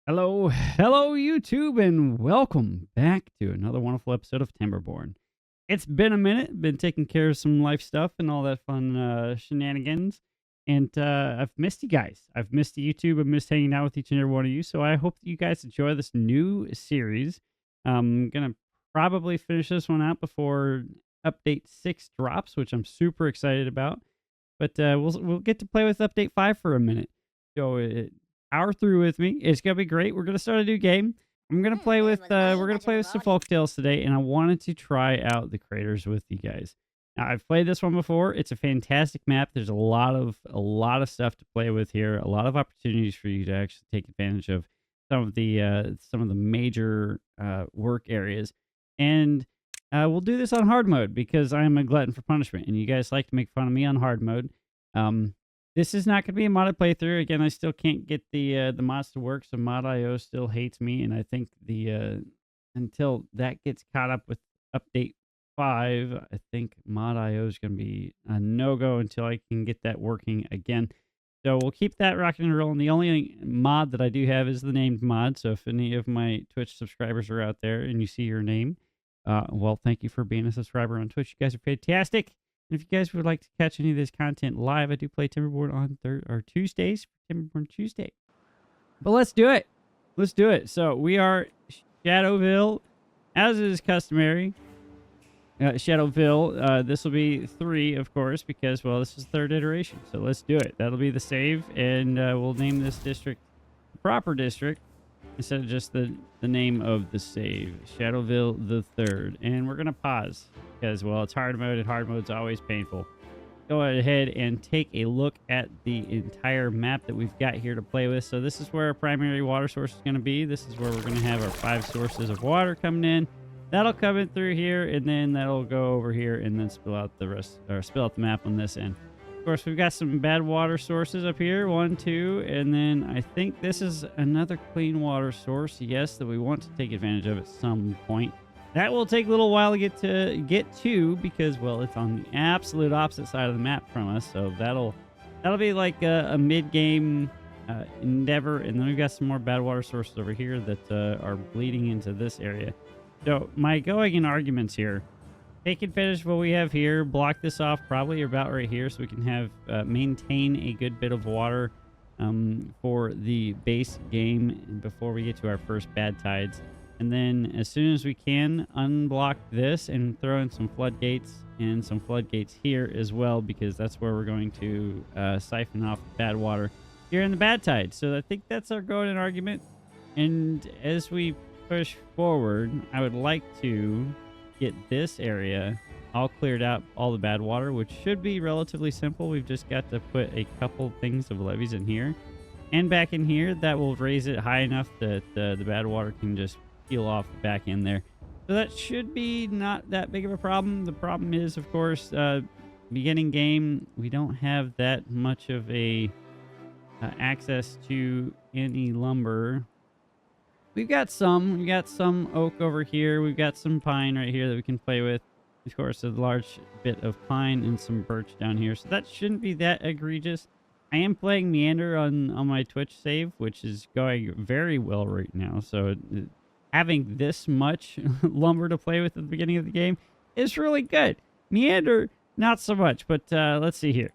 Hello, YouTube, and welcome back to another wonderful episode of Timberborn. It's been a minute, been taking care of some life stuff and all that fun shenanigans, and I've missed you guys. I've missed YouTube. I've missed hanging out with each and every one of you, so I hope that you guys enjoy this new series. I'm gonna probably finish this one out before Update 6 drops, which I'm super excited about, but we'll get to play with Update 5 for a minute. So power through with me. It's gonna be great. We're gonna start a new game. I'm gonna play with we're gonna play with some Folktails today, and I wanted to try out the creators with you guys. Now, I've played this one before. It's a fantastic map. There's a lot of stuff to play with here. A lot of opportunities for you to actually take advantage of some of the major work areas. And we'll do this on hard mode because I am a glutton for punishment, and you guys like to make fun of me on hard mode. This is not going to be a modded playthrough. Again, I still can't get the mods to work, so Mod.io still hates me, and I think until that gets caught up with Update 5, I think Mod.io is going to be a no-go until I can get that working again. So we'll keep that rocking and rolling. The only mod that I do have is the named mod, so if any of my Twitch subscribers are out there and you see your name, well, thank you for being a subscriber on Twitch. You guys are fantastic. And if you guys would like to catch any of this content live, I do play Timberborn on Tuesdays for Timberborn Tuesday. But let's do it. Let's do it. So we are Shadowville, as is customary. Shadowville, this will be 3, of course, because, well, this is the 3rd iteration. So let's do it. That'll be the save, and we'll name this district the proper district instead of just the name of the save, Shadowville the 3rd. And we're going to pause because, well, it's hard mode, and hard mode's always painful. Go ahead and take a look at the entire map that we've got here to play with. So this is where our primary water source is going to be. This is where we're going to have our 5 sources of water coming in. That'll come in through here, and then that'll go over here and then spill out the rest, or spill out the map on this end. Of course, we've got some bad water sources up here, 1, 2, and then I think this is another clean water source, yes, that we want to take advantage of at some point. That will take a little while to get to because, well, it's on the absolute opposite side of the map from us, so that'll be like a mid-game endeavor. And then we've got some more bad water sources over here that are bleeding into this area. So my going arguments here: take advantage of what we have here, block this off probably about right here so we can have maintain a good bit of water for the base game before we get to our first bad tides. And then as soon as we can, unblock this and throw in some floodgates and some floodgates here as well, because that's where we're going to siphon off bad water here in the bad tide. So I think that's our going argument. And as we push forward, I would like to get this area all cleared out, all the bad water, which should be relatively simple. We've just got to put a couple things of levees in here and back in here that will raise it high enough that the bad water can just peel off back in there. So that should be not that big of a problem. The problem is, of course, beginning game, we don't have that much of a access to any lumber. We've got some oak over here. We've got some pine right here that we can play with. Of course, a large bit of pine and some birch down here. So that shouldn't be that egregious. I am playing Meander on my Twitch save, which is going very well right now. So having this much lumber to play with at the beginning of the game is really good. Meander, not so much, but let's see here.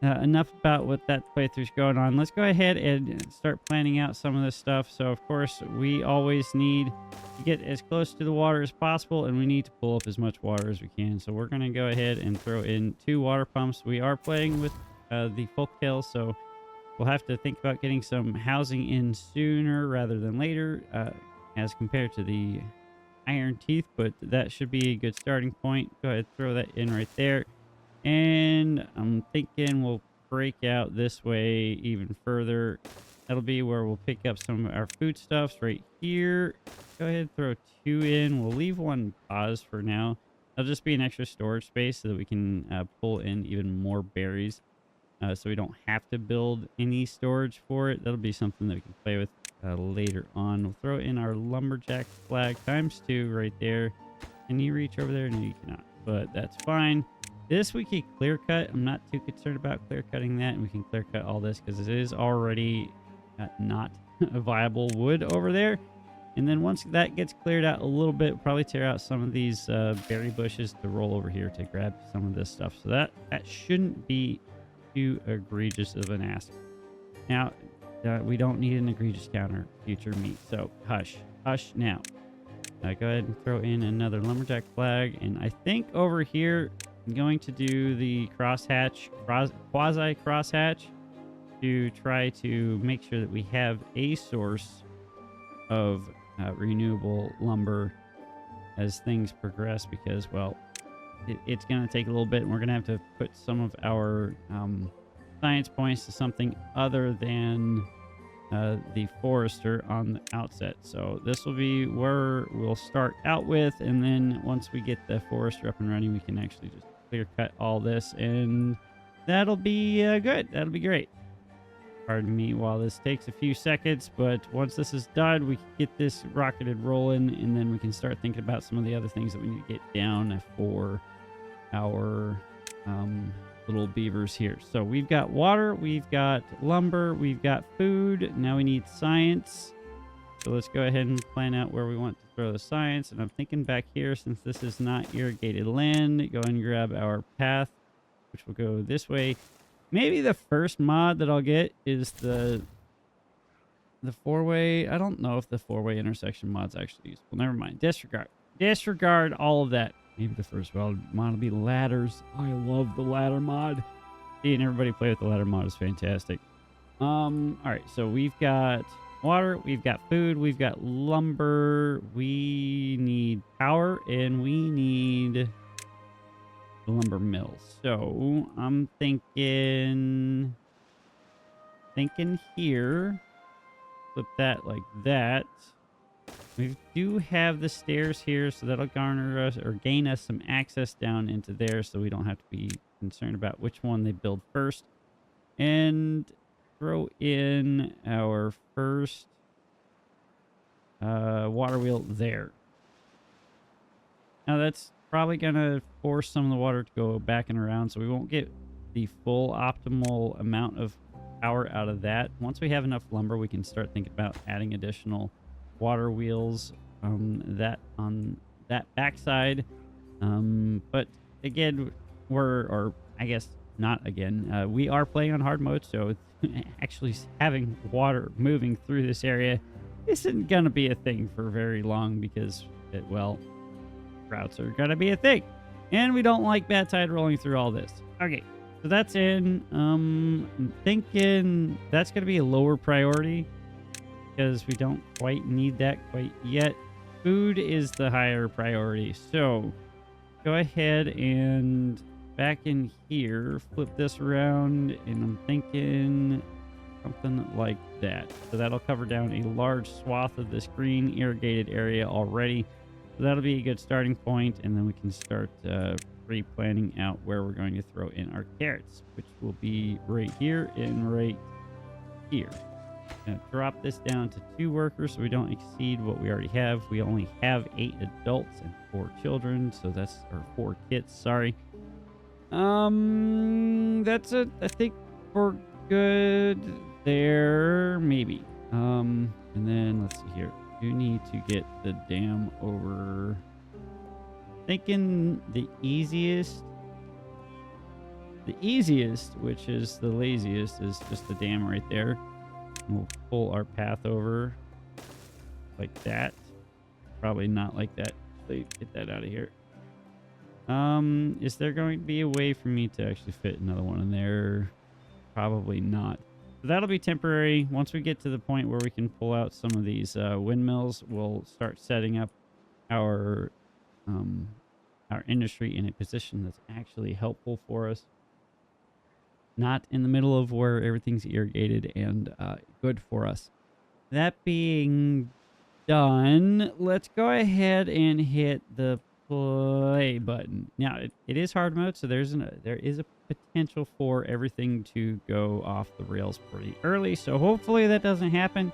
Enough about what that playthrough's going on. Let's go ahead and start planning out some of this stuff. So, of course, we always need to get as close to the water as possible, and we need to pull up as much water as we can. So we're going to go ahead and throw in 2 water pumps. We are playing with the Folktails, so we'll have to think about getting some housing in sooner rather than later, as compared to the Iron Teeth, but that should be a good starting point. Go ahead, throw that in right there. And I'm thinking we'll break out this way even further. That'll be where we'll pick up some of our foodstuffs right here. Go ahead, throw 2 in. We'll leave 1 pause for now. That'll just be an extra storage space so that we can pull in even more berries. So we don't have to build any storage for it. That'll be something that we can play with later on. We'll throw in our lumberjack flag ×2 right there. Can you reach over there? No, you cannot, but that's fine. This we can clear cut. I'm not too concerned about clear cutting that, and we can clear cut all this because it is already not viable wood over there. And then once that gets cleared out a little bit, we'll probably tear out some of these berry bushes to roll over here to grab some of this stuff. So that shouldn't be too egregious of an ask. Now, we don't need an egregious counter future meat. So hush now. Go ahead and throw in another lumberjack flag. And I think over here, I'm going to do the crosshatch, quasi crosshatch, to try to make sure that we have a source of renewable lumber as things progress, because, well, it's going to take a little bit, and we're going to have to put some of our science points to something other than the forester on the outset. So this will be where we'll start out with, and then once we get the forester up and running, we can actually just clear cut all this, and that'll be good. That'll be great. Pardon me while this takes a few seconds, but once this is done, we can get this rocketed rolling, and then we can start thinking about some of the other things that we need to get down for our little beavers here. So we've got water, we've got lumber, we've got food. Now we need science. So let's go ahead and plan out where we want to throw the science. And I'm thinking back here, since this is not irrigated land, go and grab our path, which will go this way. Maybe the first mod that I'll get is the four-way. I don't know if the four-way intersection mod's actually useful. Never mind. Disregard all of that. Maybe the first mod will be ladders. I love the ladder mod. Seeing everybody play with the ladder mod is fantastic. All right, so we've got water, we've got food, we've got lumber, we need power, and we need the lumber mills. So I'm thinking here, flip that like that. We do have the stairs here, so that'll garner us or gain us some access down into there, so we don't have to be concerned about which one they build first. And throw in our first water wheel there. Now that's probably gonna force some of the water to go back and around, so we won't get the full optimal amount of power out of that. Once we have enough lumber, we can start thinking about adding additional water wheels that on that backside. But again, I guess not again, we are playing on hard mode, so actually having water moving through this area isn't gonna be a thing for very long, because droughts are gonna be a thing, and we don't like bad tide rolling through all this. Okay, so that's in. I'm thinking that's gonna be a lower priority, because we don't quite need that quite yet. Food is the higher priority. So go ahead and back in here, flip this around, and I'm thinking something like that. So that'll cover down a large swath of this green irrigated area already. So that'll be a good starting point, and then we can start pre-planning out where we're going to throw in our carrots, which will be right here and right here. Gonna drop this down to 2 workers so we don't exceed what we already have. We only have 8 adults and 4 children, so that's, or 4 kids, sorry. That's it. I think we're good there, maybe. And then let's see here. You need to get the dam over. Thinking the easiest, which is the laziest, is just the dam right there. We'll pull our path over like that. Probably not like that. Get that out of here. Is there going to be a way for me to actually fit another one in there? Probably not. So that'll be temporary. Once we get to the point where we can pull out some of these windmills, we'll start setting up our industry in a position that's actually helpful for us. Not in the middle of where everything's irrigated and good for us. That being done, let's go ahead and hit the play button. Now, it is hard mode, so there is a potential for everything to go off the rails pretty early, so hopefully that doesn't happen.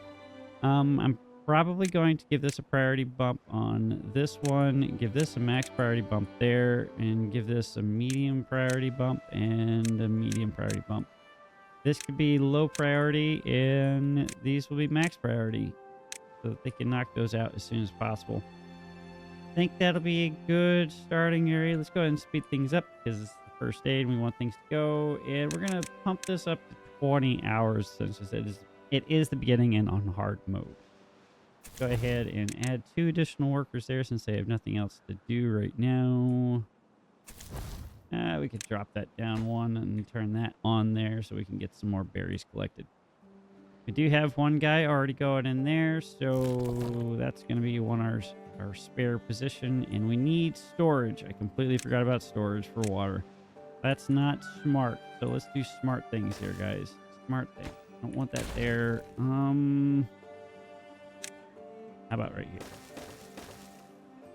I'm probably going to give this a priority bump on this one, give this a max priority bump there, and give this a medium priority bump and a medium priority bump This could be low priority, and these will be max priority, so that they can knock those out as soon as possible. I think that'll be a good starting area. Let's go ahead and speed things up because it's the first day and we want things to go. And we're going to pump this up to 20 hours since it is the beginning and on hard mode. Go ahead and add 2 additional workers there since they have nothing else to do right now. We could drop that down 1 and turn that on there so we can get some more berries collected. We do have 1 guy already going in there, so that's going to be our spare position, and we need storage. I completely forgot about storage for water. That's not smart, so let's do smart things here, guys. Smart thing. Don't want that there. How about right here?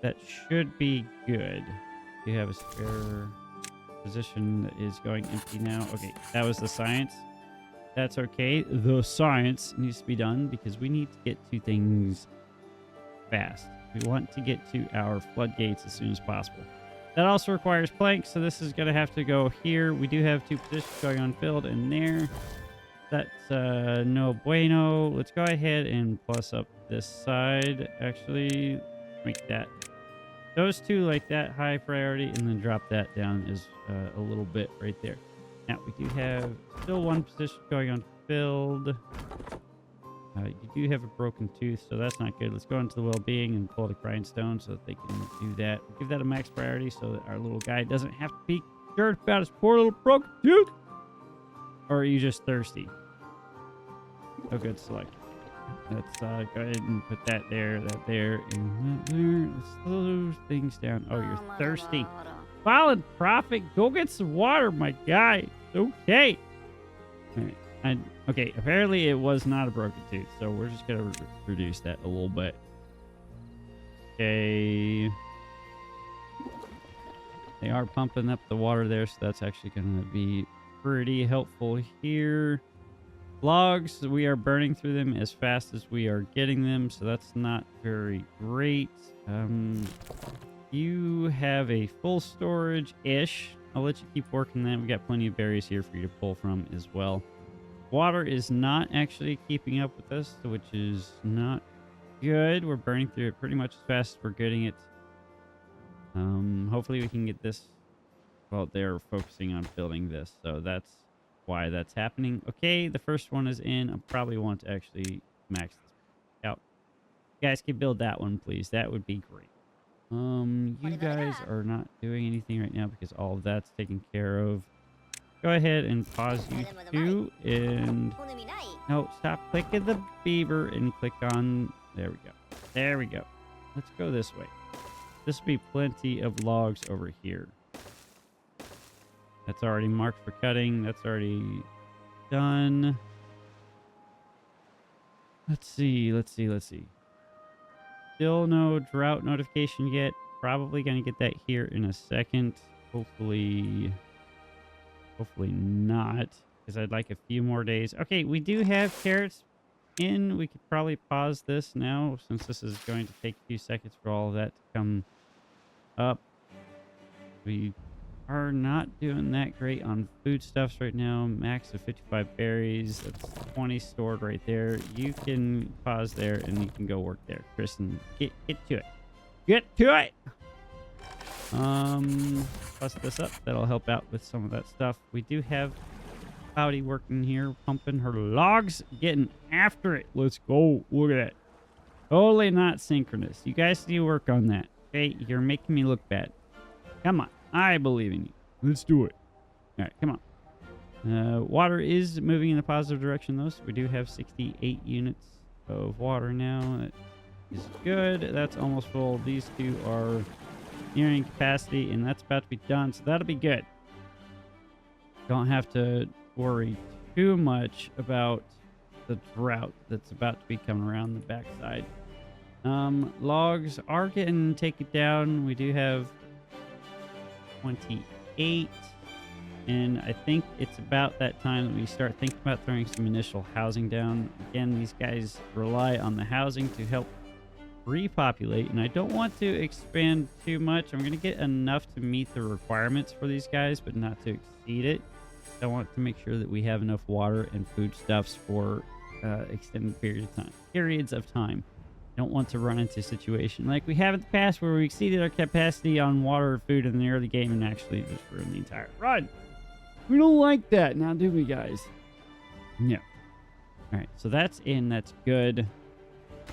That should be good. You have a spare position that is going empty now. Okay, that was the science. That's okay. The science needs to be done because we need to get to things fast. We want to get to our floodgates as soon as possible. That also requires planks, so this is going to have to go here. We do have 2 positions going unfilled in there. That's no bueno. Let's go ahead and plus up this side. Actually, make that those 2 like that high priority, and then drop that down as a little bit right there. Now we do have still 1 position going unfilled. You do have a broken tooth, so that's not good. Let's go into the well-being and pull the grindstone so that they can do that. We'll give that a max priority so that our little guy doesn't have to be scared about his poor little broken tooth. Or are you just thirsty? Oh, good select. Let's go ahead and put that there, that there, and that there. Let's slow those things down. Oh, you're thirsty. Fallen Prophet, go get some water, my guy. Okay. All right. Okay, apparently it was not a broken tooth, so we're just going to reduce that a little bit. Okay. They are pumping up the water there, so that's actually going to be pretty helpful here. Logs, we are burning through them as fast as we are getting them, so that's not very great. You have a full storage-ish. I'll let you keep working that. We got plenty of berries here for you to pull from as well. Water is not actually keeping up with us, which is not good. We're burning through it pretty much as fast as we're getting it. Hopefully we can get this. Well, they're focusing on building this, so that's why that's happening. Okay, the first one is in. I probably want to actually max this out. You guys can build that one, please. That would be great. You guys are not doing anything right now because all of that's taken care of. Go ahead and pause you 2, and no, stop clicking the beaver and click on. There we go. There we go. Let's go this way. This will be plenty of logs over here. That's already marked for cutting. That's already done. Let's see. Still no drought notification yet. Probably going to get that here in a second. Hopefully not, because I'd like a few more days. Okay, we do have carrots in. We could probably pause this now since this is going to take a few seconds for all of that to come up. We are not doing that great on foodstuffs right now. Max of 55 berries. That's 20 stored right there. You can pause there and you can go work there. Kristen, get to it. Get to it! Plus this up. That'll help out with some of that stuff. We do have Cloudy working here, pumping her logs, getting after it. Let's go. Look at that. Totally not synchronous. You guys need to work on that. Okay, you're making me look bad. Come on. I believe in you. Let's do it. All right, come on. Water is moving in a positive direction, though, so we do have 68 units of water now. That is good. That's almost full. These 2 are nearing capacity, and that's about to be done, so that'll be good. Don't have to worry too much about the drought that's about to be coming around the backside. Logs are getting taken down. We do have 28, and I think it's about that time that we start thinking about throwing some initial housing down. Again, these guys rely on the housing to help repopulate, and I don't want to expand too much. I'm going to get enough to meet the requirements for these guys, but not to exceed it. I want to make sure that we have enough water and foodstuffs for extended periods of time. I don't want to run into a situation like we have in the past where we exceeded our capacity on water or food in the early game and actually just ruined the entire run. We don't like that, now do we, guys? Yeah. All right, so that's in. That's good.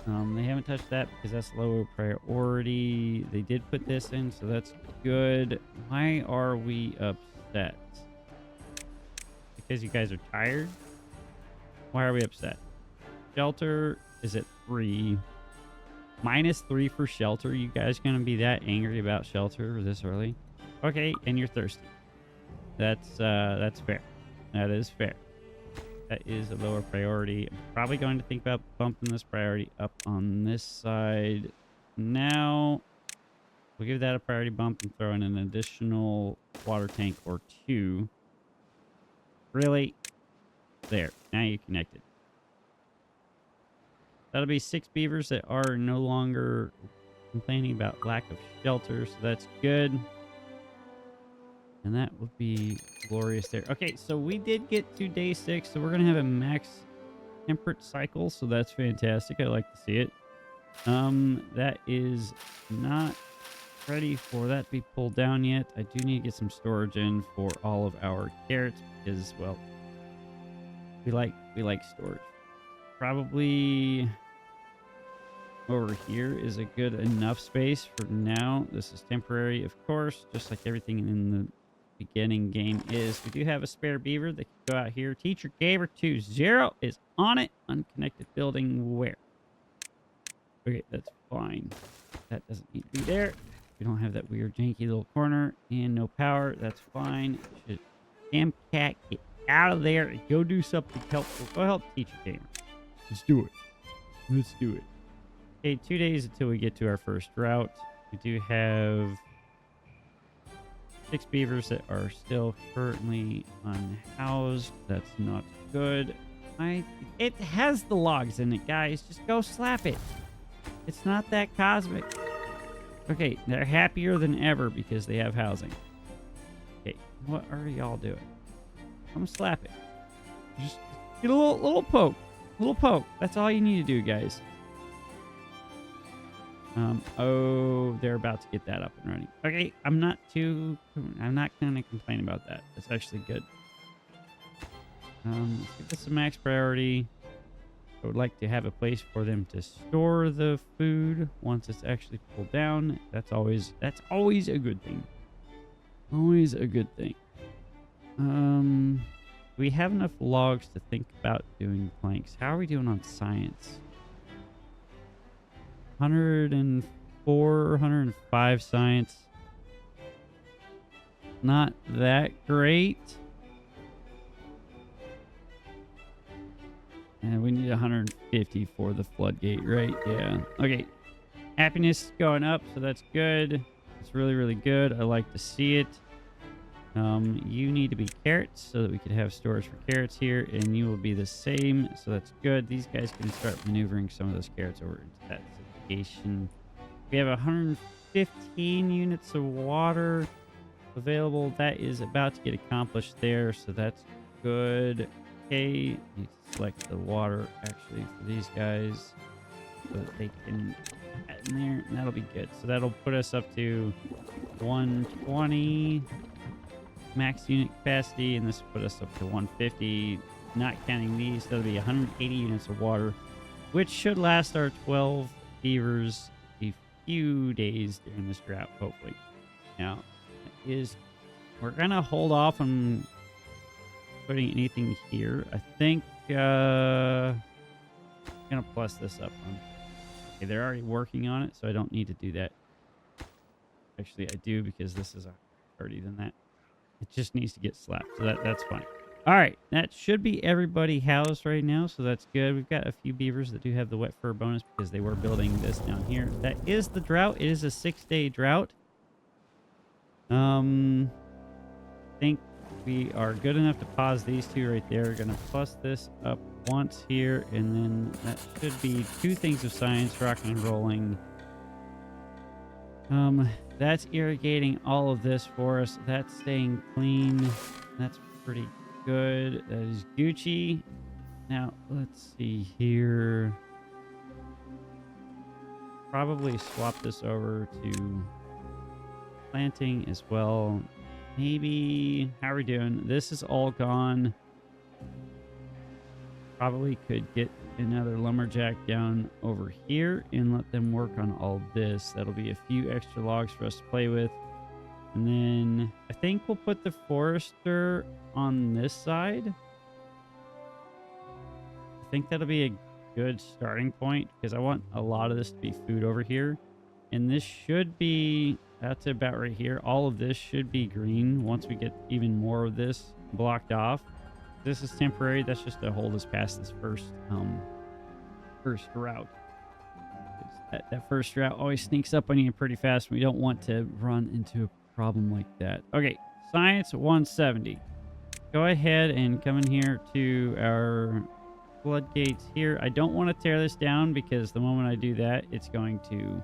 They haven't touched that because that's lower priority. They did put this in, so that's good. Why are we upset? Because you guys are tired? Why are we upset? Shelter is at 3. -3 for shelter. You guys gonna be that angry about shelter this early? Okay, and you're thirsty. That's fair. That is fair. That is a lower priority. I'm probably going to think about bumping this priority up on this side. Now, we'll give that a priority bump and throw in an additional water tank or 2. Really? There. Now you're connected. That'll be 6 beavers that are no longer complaining about lack of shelter, so that's good. And that would be glorious there. Okay, so we did get to day 6, so we're going to have a max temperate cycle, so that's fantastic. I like to see it. That is not ready for that to be pulled down yet. I do need to get some storage in for all of our carrots because, well, we like storage. Probably over here is a good enough space for now. This is temporary, of course, just like everything in the beginning game is. We do have a spare beaver that can go out here. Teacher Gamer 20 is on it. Unconnected building where? Okay, that's fine. That doesn't need to be there. We don't have that weird janky little corner and no power. That's fine. Should damn cat get out of there and go do something helpful. Go help Teacher Gamer. Let's do it. Let's do it. Okay, 2 days until we get to our first route. We do have 6 beavers that are still currently unhoused. That's not good. It has the logs in it, guys. Just go slap it. It's not that cosmic. Okay, they're happier than ever because they have housing. Okay, what are y'all doing? Come slap it. Just get a little poke. A little poke. That's all you need to do, guys. Oh, they're about to get that up and running. Okay, I'm not going to complain about that. That's actually good. Let's give this a max priority. I would like to have a place for them to store the food once it's actually pulled down. That's always a good thing. Always a good thing. We have enough logs to think about doing planks. How are we doing on science? 104, 105 science. Not that great. And we need 150 for the floodgate, right? Yeah. Okay. Happiness is going up, so that's good. It's really, really good. I like to see it. You need to be carrots so that we could have storage for carrots here, and you will be the same, so that's good. These guys can start maneuvering some of those carrots over into that situation. We have 115 units of water available. That is about to get accomplished there, so that's good. Okay, need to select the water actually for these guys so that they can add in there, and that'll be good. So that'll put us up to 120 max unit capacity, and this will put us up to 150, not counting these. That'll be 180 units of water, which should last our 12 beavers a few days during this drought, hopefully. Now, we're gonna hold off on putting anything here. I think I'm gonna plus this up. Okay, they're already working on it, so I don't need to do that. Actually, I do, because this is already than that. It just needs to get slapped, so that's fine. All right, that should be everybody housed right now, so that's good. We've got a few beavers that do have the wet fur bonus because they were building this down here. That is the drought. It is a 6-day drought. I think we are good enough to pause these two right there. We're going to plus this up once here, and then that should be 2 things of science, rocking and rolling. That's irrigating all of this for us. That's staying clean. That's pretty good. That is Gucci. Now, let's see here. Probably swap this over to planting as well. Maybe, how are we doing? This is all gone. Probably could get another lumberjack down over here and let them work on all this. That'll be a few extra logs for us to play with. And then I think we'll put the forester on this side. I think that'll be a good starting point because I want a lot of this to be food over here. And this should be, that's about right here. All of this should be green once we get even more of this blocked off. This is temporary. That's just to hold us past this first route. That first route always sneaks up on you pretty fast. We don't want to run into a problem like that. Okay, science 170. Go ahead and come in here to our floodgates here. I don't want to tear this down because the moment I do that, it's going to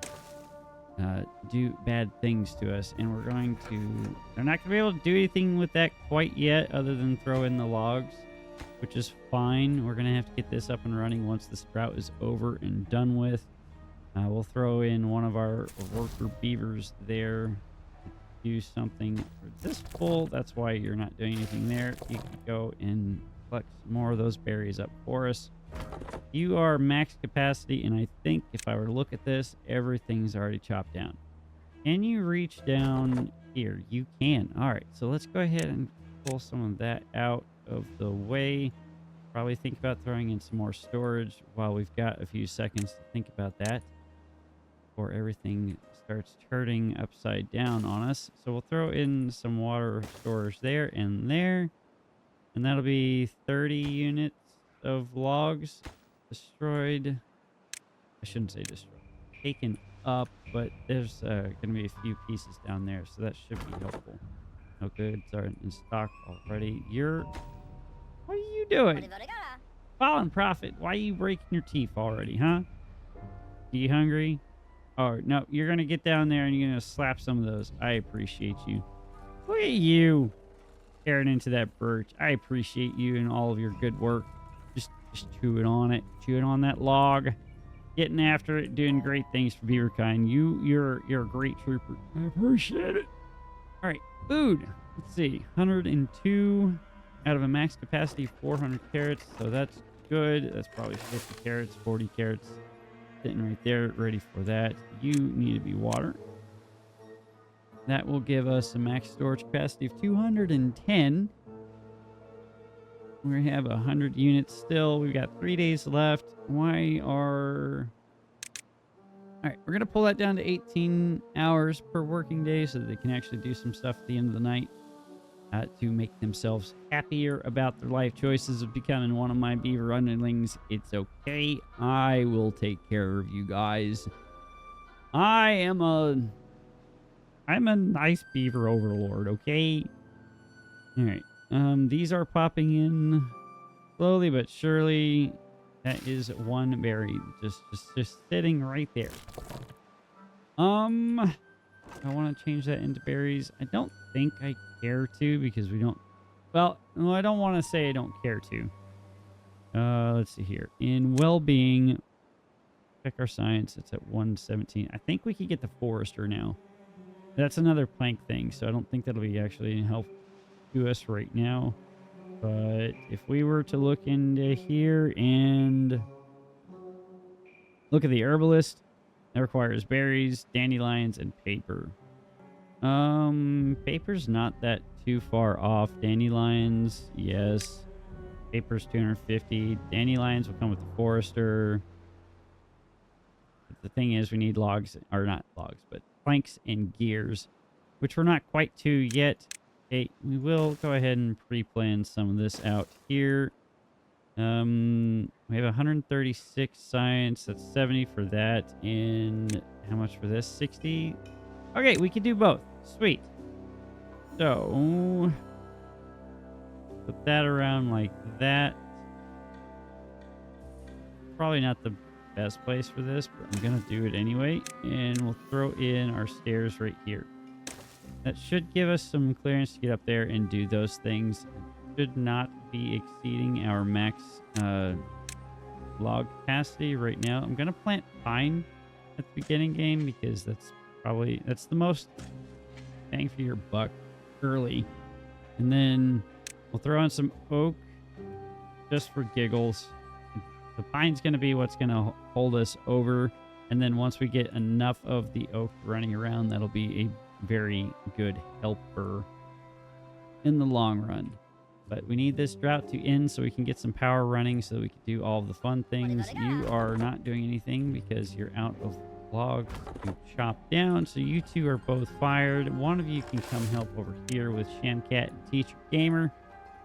do bad things to us, and we're going to, they're not gonna be able to do anything with that quite yet other than throw in the logs, which is fine. We're gonna have to get this up and running once this drought is over and done with. We'll throw in one of our worker beavers there to do something for this pool. That's why you're not doing anything there. You can go and collect some more of those berries up for us. You are max capacity, and I think if I were to look at this, everything's already chopped down. Can you reach down here? You can. All right, so let's go ahead and pull some of that out of the way. Probably think about throwing in some more storage while we've got a few seconds to think about that before everything starts turning upside down on us. So we'll throw in some water storage there, and that'll be 30 units of logs destroyed. I shouldn't say destroyed, taken up, but there's going to be a few pieces down there, so that should be helpful. No goods are in stock already. What are you doing? Fallen Prophet, why are you breaking your teeth already, huh? Are you hungry? Oh, no, you're going to get down there and you're going to slap some of those. I appreciate you. Look at you tearing into that birch. I appreciate you and all of your good work. Just chewing on it, chewing on that log, getting after it, doing great things for Beaverkind. You're a great trooper. I appreciate it. All right, food. Let's see, 102 out of a max capacity, 400 carrots. So that's good. That's probably 50 carrots, 40 carrots, sitting right there, ready for that. You need to be water. That will give us a max storage capacity of 210. We have 100 units still. We've got 3 days left. All right, we're going to pull that down to 18 hours per working day so that they can actually do some stuff at the end of the night to make themselves happier about their life choices of becoming one of my beaver underlings. It's okay. I will take care of you guys. I'm a nice beaver overlord, okay? All right. These are popping in slowly but surely. That is one berry just sitting right there. I want to change that into berries. I don't think I care to because we don't. Well, no, I don't want to say I don't care to. Let's see here. In well-being, check our science. It's at 117. I think we could get the forester now. That's another plank thing, so I don't think that'll be actually help to us right now. But if we were to look into here and look at the herbalist, that requires berries, dandelions, and paper. Paper's not that too far off. Dandelions, yes. Paper's 250. Dandelions will come with the forester. But the thing is, we need logs, or not logs, but planks and gears, which we're not quite to yet. Okay, we will go ahead and pre-plan some of this out here. We have 136 science. That's 70 for that. And how much for this? 60. Okay, we can do both. Sweet. So put that around like that. Probably not the best place for this, but I'm gonna do it anyway. And we'll throw in our stairs right here. That should give us some clearance to get up there and do those things. should not be exceeding our max log capacity right now. I'm gonna plant pine at the beginning game because that's the most bang for your buck early, and then we'll throw in some oak just for giggles. The pine's gonna be what's gonna hold us over, and then once we get enough of the oak running around, that'll be a very good helper in the long run. But we need this drought to end so we can get some power running so that we can do all of the fun things. You are not doing anything because you're out of logs to chop down. So you two are both fired. One of you can come help over here with Shamcat and Teacher Gamer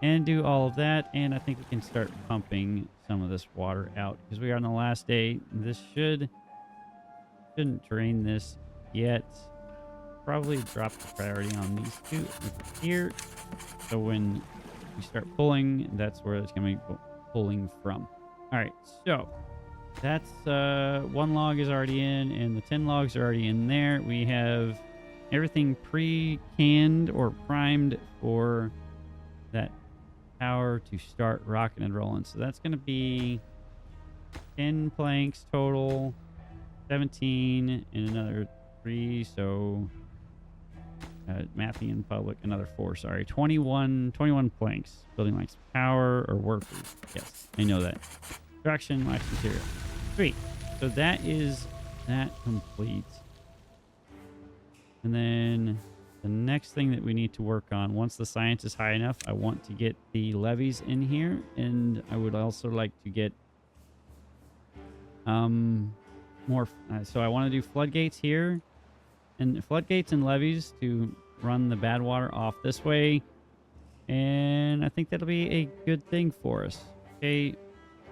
and do all of that. And I think we can start pumping some of this water out because we are on the last day. This shouldn't drain this yet. Probably drop the priority on these two over here. So when we start pulling, that's where it's going to be pulling from. All right, so that's 1 log is already in, and the 10 logs are already in there. We have everything pre-canned or primed for that power to start rocking and rolling. So that's going to be 10 planks total, 17, and another 3. So mapping in public, another 4, sorry. 21 planks. Building likes power or workers. Yes, I know that. Construction, wax material. Sweet. So that is that complete. And then the next thing that we need to work on, once the science is high enough, I want to get the levees in here. And I would also like to get more. So I want to do floodgates here. And floodgates and levees to run the bad water off this way. And I think that'll be a good thing for us. Okay,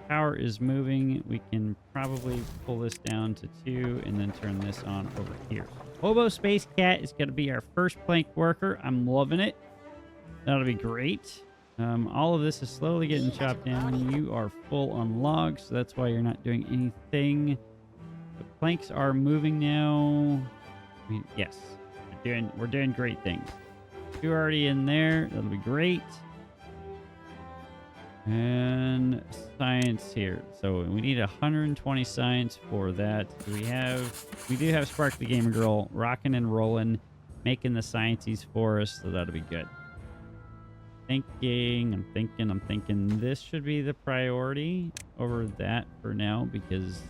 power is moving. We can probably pull this down to 2 and then turn this on over here. Hobo Space Cat is going to be our first plank worker. I'm loving it. That'll be great. All of this is slowly getting chopped down. You are full on logs, so that's why you're not doing anything. The planks are moving now. Yes, we're doing great things. You're already in there. That'll be great. And science here. So we need 120 science for that. We do have Sparkly Gamer Girl rocking and rolling, making the sciences for us, so that'll be good. I'm thinking this should be the priority over that for now because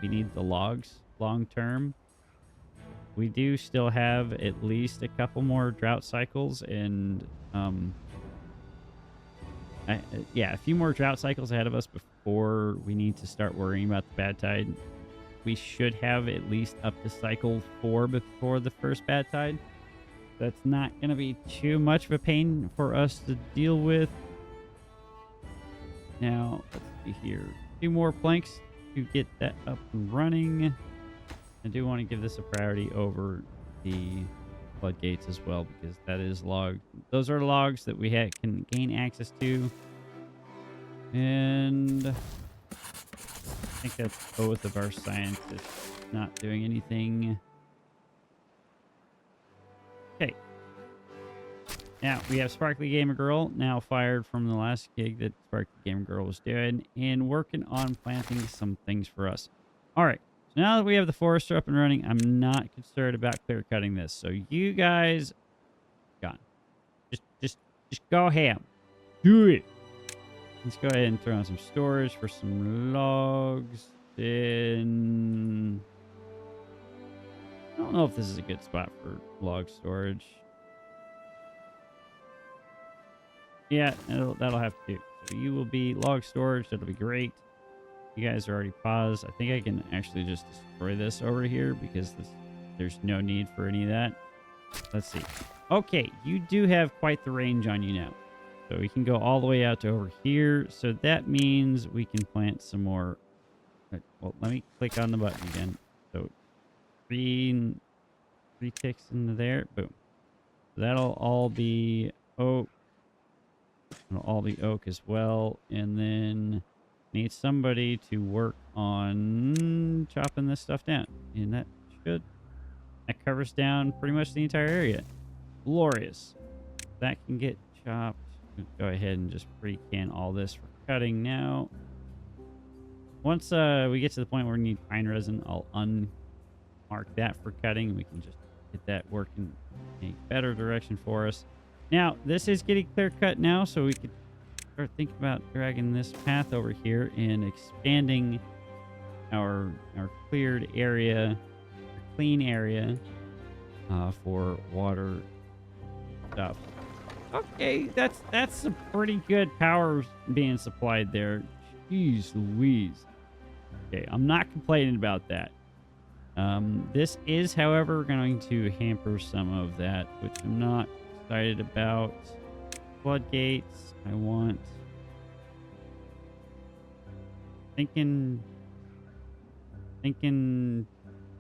we need the logs long term. We do still have at least a couple more drought cycles and a few more drought cycles ahead of us before we need to start worrying about the bad tide. We should have at least up to cycle 4 before the first bad tide. That's not going to be too much of a pain for us to deal with. Now, let's see here. 2 more planks to get that up and running. I do want to give this a priority over the floodgates as well because that is log. Those are logs that we can gain access to. And I think that's both of our scientists not doing anything. Okay. Now, we have Sparkly Gamer Girl now fired from the last gig that Sparkly Gamer Girl was doing and working on planting some things for us. All right. So now that we have the forester up and running, I'm not concerned about clear cutting this. So you guys, gone. Just go ham. Do it. Let's go ahead and throw in some storage for some logs. And I don't know if this is a good spot for log storage. Yeah, that'll have to do. So you will be log storage. That'll be great. You guys are already paused. I think I can actually just destroy this over here because there's no need for any of that. Let's see. Okay, you do have quite the range on you now. So we can go all the way out to over here. So that means we can plant some more. Well, let me click on the button again. So three ticks into there. Boom. So that'll all be oak. It'll all be oak as well. And then need somebody to work on chopping this stuff down. And that covers down pretty much the entire area. Glorious. That can get chopped Go ahead and just pre-can all this for cutting now. Once we get to the point where we need pine resin, I'll unmark that for cutting. We can just get that working in a better direction for us. Now, this is getting clear cut now, so we could start thinking about dragging this path over here and expanding our cleared area, clean area for water stuff. Okay, that's some pretty good power being supplied there. Jeez Louise. Okay, I'm not complaining about that. This is, however, going to hamper some of that, which I'm not excited about. Floodgates. I want... Thinking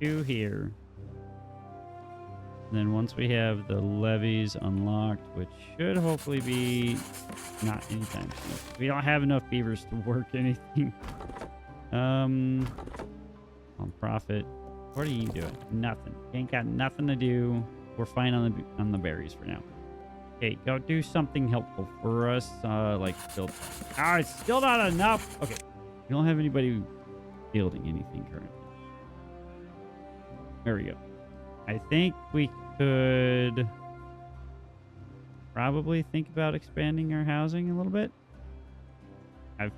2 here. And then once we have the levees unlocked, which should hopefully be not anytime soon. We don't have enough beavers to work anything. On profit. What are you doing? Nothing. Ain't got nothing to do. We're fine on the berries for now. Okay, go do something helpful for us. Like build. Ah, it's still not enough. Okay, we don't have anybody building anything currently. There we go. I think we could probably think about expanding our housing a little bit. I've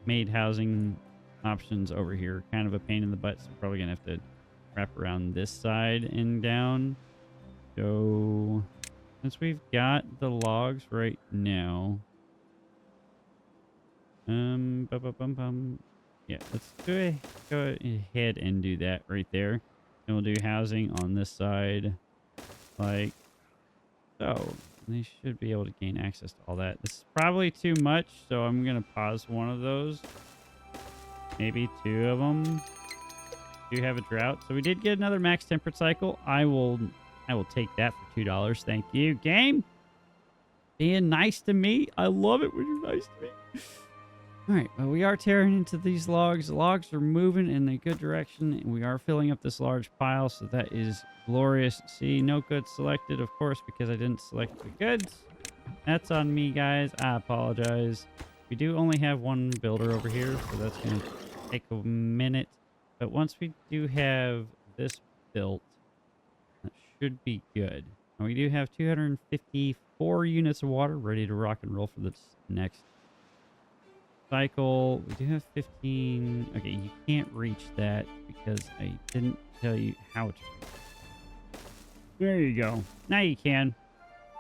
made housing options over here kind of a pain in the butt, so probably gonna have to wrap around this side and down. So since we've got the logs right now, yeah, let's go ahead and do that right there. And we'll do housing on this side like so. They should be able to gain access to all that. This is probably too much, so I'm going to pause one of those. Maybe 2 of them. Do have a drought. So we did get another max temperate cycle. I will take that for $2. Thank you, game. Being nice to me. I love it when you're nice to me. All right, well, we are tearing into these logs. The logs are moving in a good direction, and we are filling up this large pile, so that is glorious. See, no goods selected, of course, because I didn't select the goods. That's on me, guys. I apologize. We do only have 1 builder over here, so that's going to take a minute. But once we do have this built, that should be good. And we do have 254 units of water ready to rock and roll for this next cycle. We do have 15. Okay, you can't reach that because I didn't tell you how to reach. There you go. Now you can.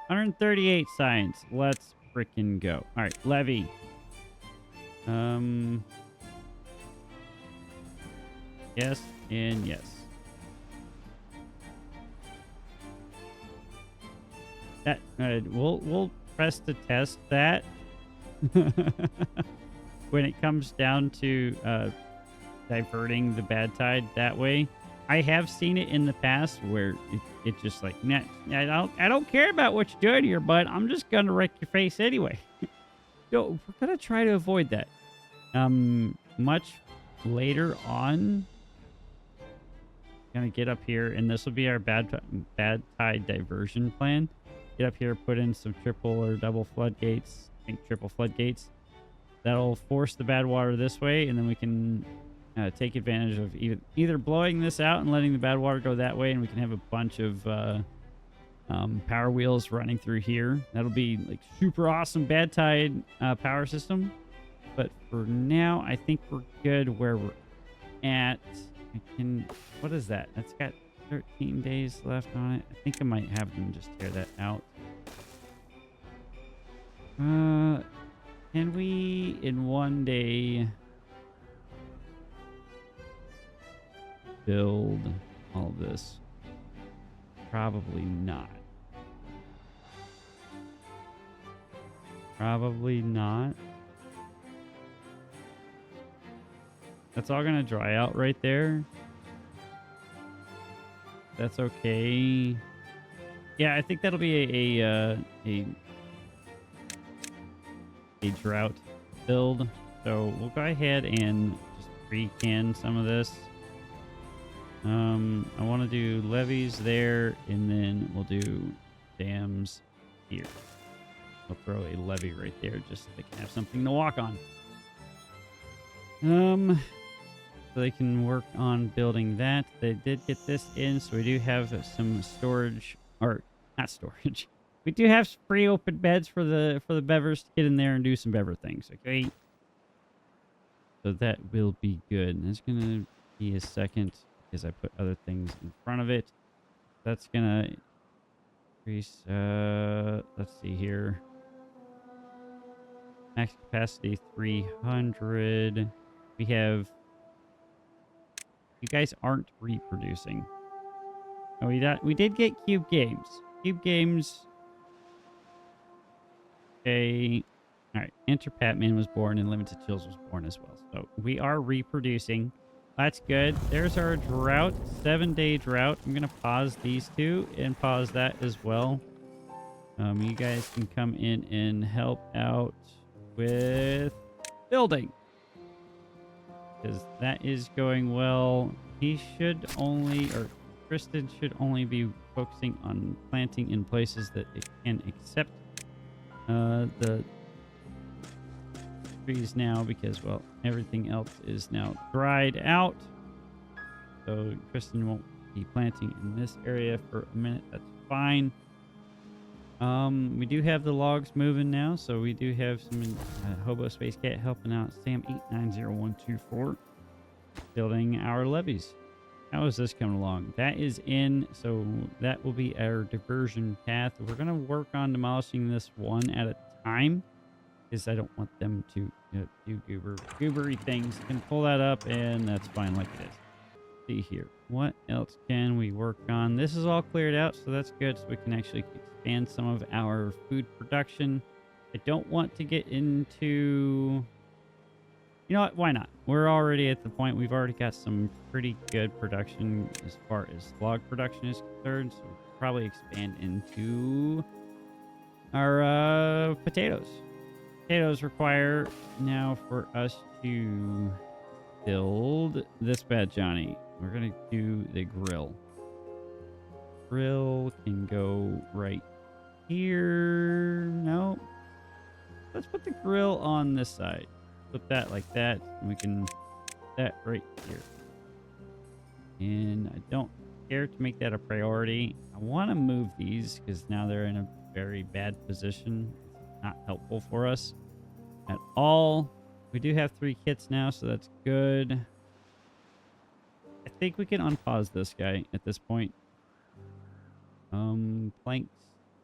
138 science. Let's freaking go. All right, levy. Yes and yes. That we'll press to test that. When it comes down to diverting the bad tide that way. I have seen it in the past where it just like, nah, I don't care about what you're doing here, bud. I'm just gonna wreck your face anyway. So we're gonna try to avoid that. Much later on, gonna get up here, and this will be our bad tide diversion plan. Get up here, put in some triple or double floodgates. I think triple floodgates. That'll force the bad water this way, and then we can take advantage of either blowing this out and letting the bad water go that way, and we can have a bunch of power wheels running through here. That'll be like super awesome bad tide power system. But for now, I think we're good where we're at. What is that? That's got 13 days left on it. I think I might have them just tear that out. Can we, in one day, build all of this? Probably not. Probably not. That's all gonna dry out right there. That's okay. Yeah, I think that'll be a drought build. So we'll go ahead and just pre-can some of this. I want to do levees there, and then we'll do dams here. I'll throw a levee right there just so they can have something to walk on. So they can work on building that. They did get this in, so we do have some storage, or not storage. We do have free open beds for the bevers to get in there and do some bever things, okay? So that will be good. And it's gonna be a second because I put other things in front of it. That's gonna increase, let's see here. Max capacity 300. We have, you guys aren't reproducing. Oh, we did get cube games. Cube games. Okay. All right. Enter Patman was born and Limited Chills was born as well. So we are reproducing. That's good. There's our drought, 7-day drought. I'm going to pause these two and pause that as well. You guys can come in and help out with building. Because that is going well. He should only, or Tristan should only be focusing on planting in places that it can accept the trees now, because, well, everything else is now dried out. So Tristan won't be planting in this area for a minute. That's fine. We do have the logs moving now, so we do have some Hobo Space Cat helping out Sam 890124 building our levees. How is this coming along? That is in, so that will be our diversion path. We're going to work on demolishing this one at a time, because I don't want them to do goobery things. Can pull that up, and that's fine like it is. See here. What else can we work on? This is all cleared out, so that's good. So we can actually expand some of our food production. I don't want to get into... You know what? Why not? We're already at the point. We've already got some pretty good production as far as log production is concerned. So we'll probably expand into our potatoes. Potatoes require now for us to build this bed, Johnny. We're going to do the grill. Grill can go right here. No. Let's put the grill on this side. Put that like that, and we can put that right here. And I don't care to make that a priority. I want to move these because now they're in a very bad position. It's not helpful for us at all. We do have 3 kits now, so that's good. I think we can unpause this guy at this point. Planks.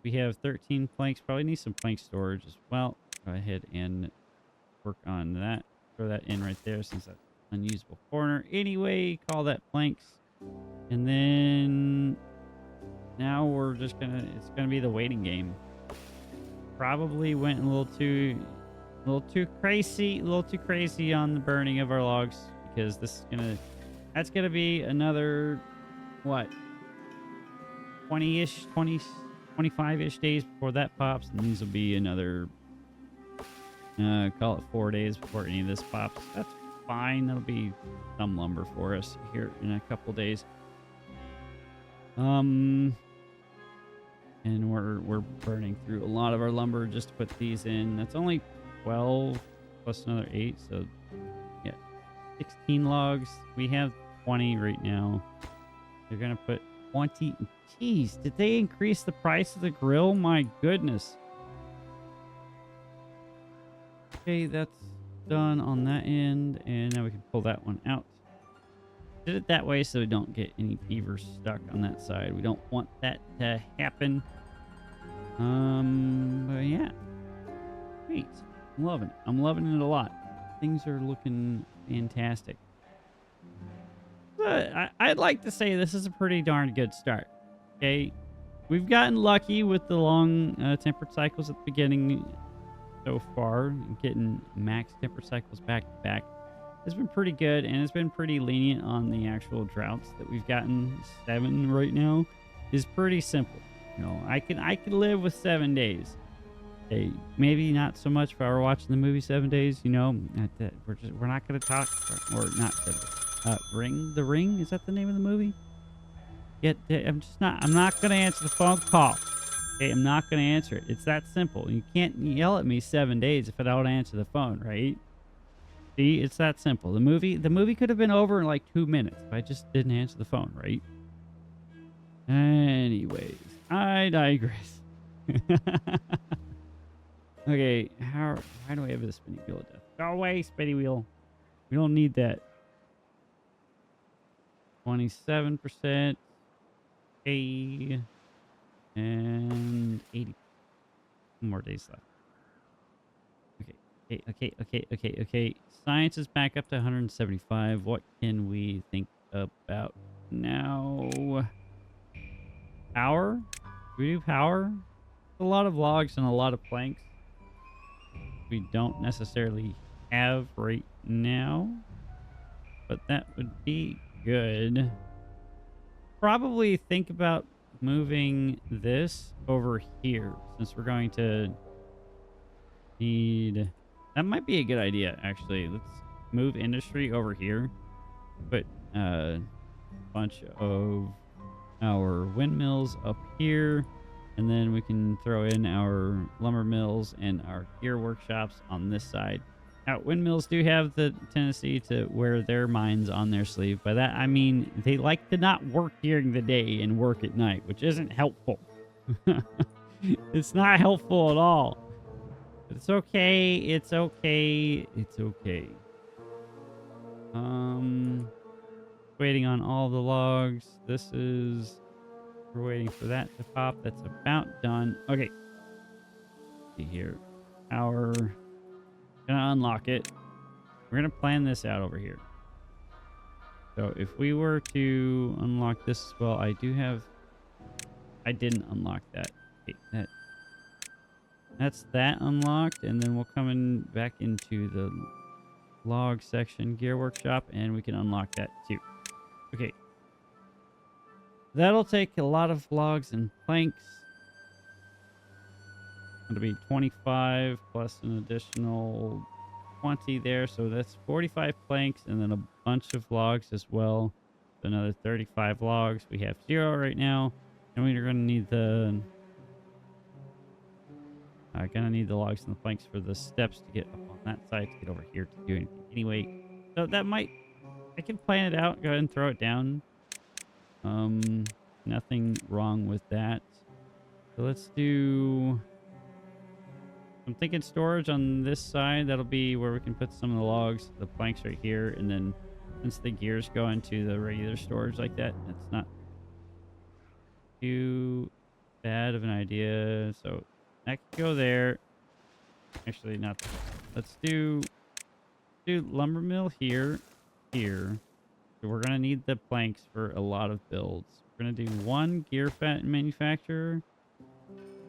We have 13 planks. Probably need some plank storage as well. Go ahead and work on that. Throw that in right there since that's an unusable corner. Anyway, call that planks. And then now we're just gonna, it's gonna be the waiting game. Probably went a little too crazy on the burning of our logs, because this is gonna, that's gonna be another, what, 20-ish, 25-ish days before that pops, and these will be another, call it 4 days before any of this pops. That's fine. That'll be some lumber for us here in a couple days. And we're burning through a lot of our lumber just to put these in. That's only 12 plus another 8, so yeah, 16 logs. We have 20 right now. They're gonna put 20. Jeez, did they increase the price of the grill? My goodness. Okay, that's done on that end, and now we can pull that one out. Did it that way so we don't get any beavers stuck on that side. We don't want that to happen. But yeah, great. I'm loving it. I'm loving it a lot. Things are looking fantastic. But I'd like to say this is a pretty darn good start. Okay, we've gotten lucky with the long temperate cycles at the beginning. So far, getting max temper cycles back to back has been pretty good, and it's been pretty lenient on the actual droughts that we've gotten. 7 right now is pretty simple. You know, I can live with 7 days. Hey, maybe not so much if I were watching the movie 7 Days. You know, we're not going to talk, or not. Ring, The Ring, is that the name of the movie? I'm not going to answer the phone call. Okay, I'm not going to answer it. It's that simple. You can't yell at me 7 days if I don't answer the phone, right? See, it's that simple. The movie could have been over in like 2 minutes if I just didn't answer the phone, right? Anyways, I digress. Okay, why do I have a spinning wheel of death? Go away, spinning wheel. We don't need that. 27%. A and 80 more days left. Okay. Science is back up to 175. What can we think about now? Power? Do we do power? A lot of logs and a lot of planks. We don't necessarily have right now, but that would be good. Probably think about moving this over here since we're going to need... That might be a good idea, actually. Let's move industry over here. Put a bunch of our windmills up here. And then we can throw in our lumber mills and our gear workshops on this side. Now, windmills do have the tendency to wear their mines on their sleeve. By that, I mean they like to not work during the day and work at night, which isn't helpful. It's not helpful at all. It's okay. It's okay. It's okay. Waiting on all the logs. We're waiting for that to pop. That's about done. Okay. See here. Gonna unlock it. We're gonna plan this out over here. So if we were to unlock this as well, I didn't unlock that. Okay, that's that unlocked, and then we'll come in back into the log section, gear workshop, and we can unlock that too. Okay. That'll take a lot of logs and planks. It'll be 25 plus an additional 20 there. So that's 45 planks and then a bunch of logs as well. So another 35 logs. We have 0 right now. And we're going to need the... gonna need the logs and the planks for the steps to get up on that side to get over here to do anything. Anyway, so that might... I can plan it out. Go ahead and throw it down. Nothing wrong with that. So let's do... I'm thinking storage on this side. That'll be where we can put some of the logs, the planks right here. And then since the gears go into the regular storage like that, it's not too bad of an idea. So that could go there. Actually, not. Let's do lumber mill here. So we're going to need the planks for a lot of builds. We're going to do one gear fat manufacturer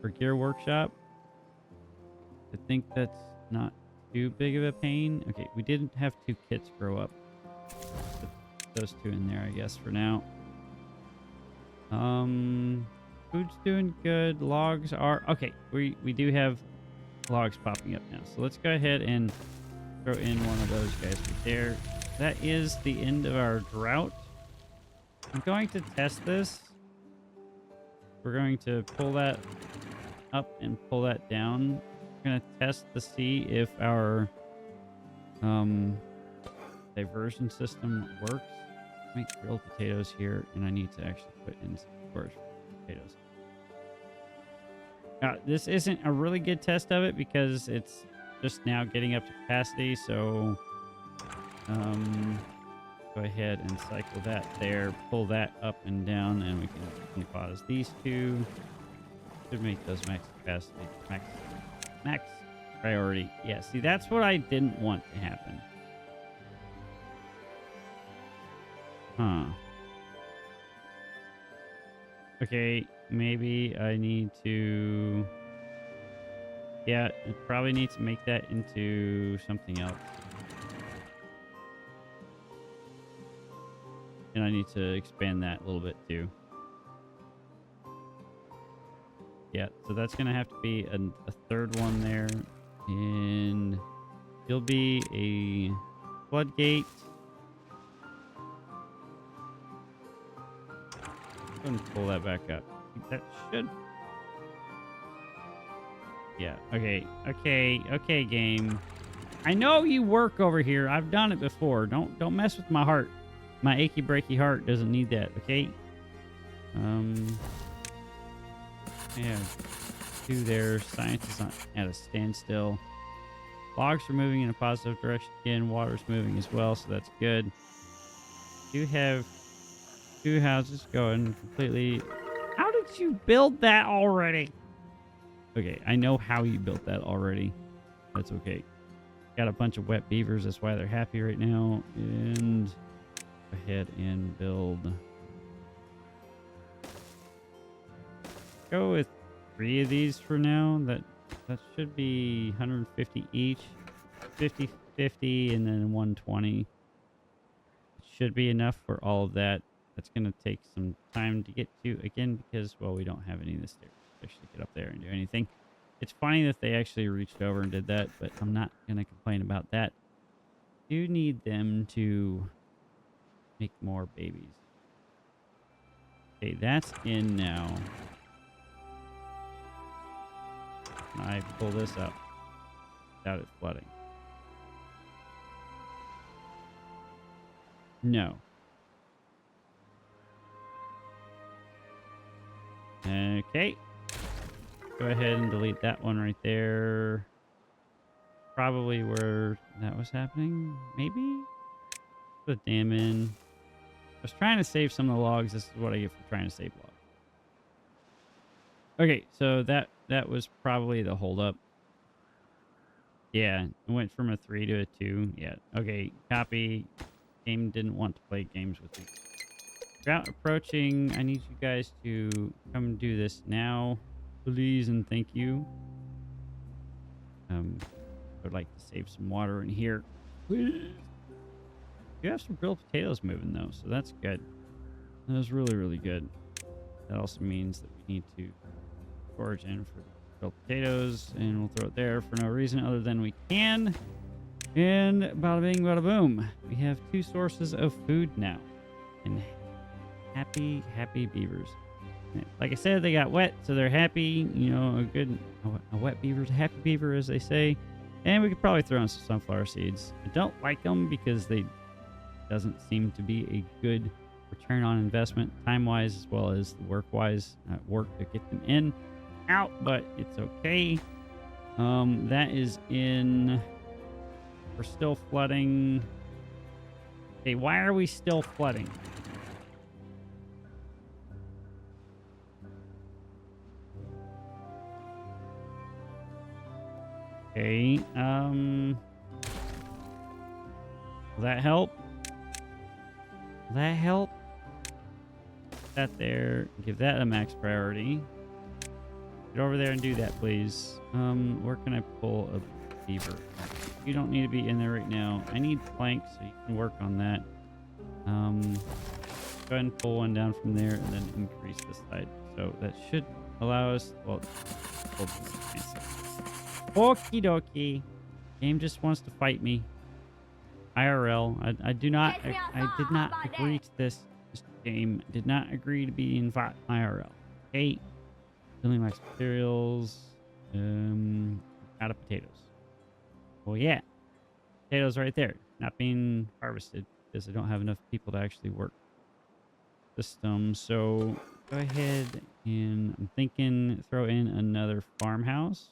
for gear workshop. I think that's not too big of a pain. Okay, we didn't have 2 kits grow up. Put those 2 in there, I guess, for now. Food's doing good. Logs are... Okay, we do have logs popping up now. So let's go ahead and throw in one of those guys right there. That is the end of our drought. I'm going to test this. We're going to pull that up and pull that down. We're going to test to see if our diversion system works. Make grilled potatoes here, and I need to actually put in some storage potatoes. Now, this isn't a really good test of it because it's just now getting up to capacity, so go ahead and cycle that there, pull that up and down, and we can pause these 2. Should make those max capacity, max priority. Yeah, see, that's what I didn't want to happen. Huh. Okay, maybe I need to... Yeah, I probably need to make that into something else. And I need to expand that a little bit too. Yeah, so that's going to have to be a third one there. And it'll be a floodgate. Go and pull that back up. That should Yeah. Okay. Okay, game. I know you work over here. I've done it before. Don't mess with my heart. My achy breaky heart doesn't need that, okay? Yeah. Two there. Science is at a standstill. Logs are moving in a positive direction again. Water's moving as well, so that's good. You have two houses going completely. How did you build that already? Okay, I know how you built that already. That's okay. Got a bunch of wet beavers. That's why they're happy right now. And go ahead and build. Go with 3 of these for now. That should be 150 each. 50, 50, and then 120. Should be enough for all of that. That's going to take some time to get to, again, because, well, we don't have any of the stairs to actually get up there and do anything. It's funny that they actually reached over and did that, but I'm not going to complain about that. You need them to make more babies. Okay, that's in now. I pull this up without it flooding. No. Okay. Go ahead and delete that one right there. Probably where that was happening. Maybe? Put a dam in. I was trying to save some of the logs. This is what I get for trying to save logs. Okay, so that was probably the holdup. Yeah, it went from a 3 to a 2. Yeah. Okay, copy. Game didn't want to play games with me. Drought approaching. I need you guys to come do this now. Please and thank you. I would like to save some water in here. Please. You have some grilled potatoes moving though, so that's good. That was really, really good. That also means that we need to forage in for grilled potatoes, and we'll throw it there for no reason other than we can. And bada bing, bada boom. We have 2 sources of food now. And happy, happy beavers. Like I said, they got wet, so they're happy. You know, a wet beaver's a happy beaver, as they say. And we could probably throw in some sunflower seeds. I don't like them because they doesn't seem to be a good return on investment, time-wise as well as work-wise. Work to get them in, out, but it's okay. That is in. We're still flooding. Okay, why are we still flooding? Okay, will that help? Will that help? Put that there. Give that a max priority. Get over there and do that, please. Where can I pull a beaver? You don't need to be in there right now. I need planks so you can work on that. Go ahead and pull one down from there and then increase this side. So that should allow us, well, okie dokie. Game just wants to fight me. IRL. I did not agree to this. This game did not agree to be in IRL. Okay. Building max materials. Out of potatoes. Well, yeah. Potatoes right there. Not being harvested because I don't have enough people to actually work system. So go ahead and I'm thinking throw in another farmhouse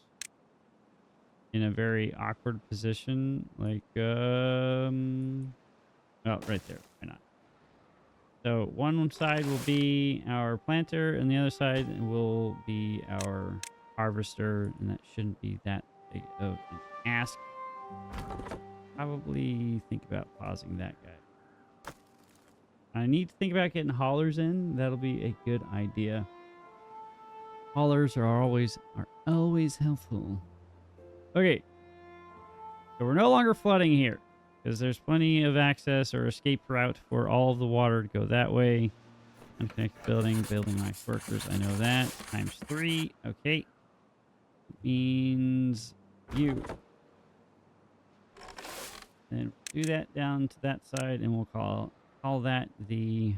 in a very awkward position. Like, oh, right there. Why not? So one side will be our planter and the other side will be our harvester. And that shouldn't be that big of an ask. Probably think about pausing that guy. I need to think about getting haulers in. That'll be a good idea. Haulers are always helpful. Okay. So we're no longer flooding here because there's plenty of access or escape route for all of the water to go that way. Unconnected building max workers. I know that. Times 3. Okay. Means you. Then do that down to that side, and we'll call that the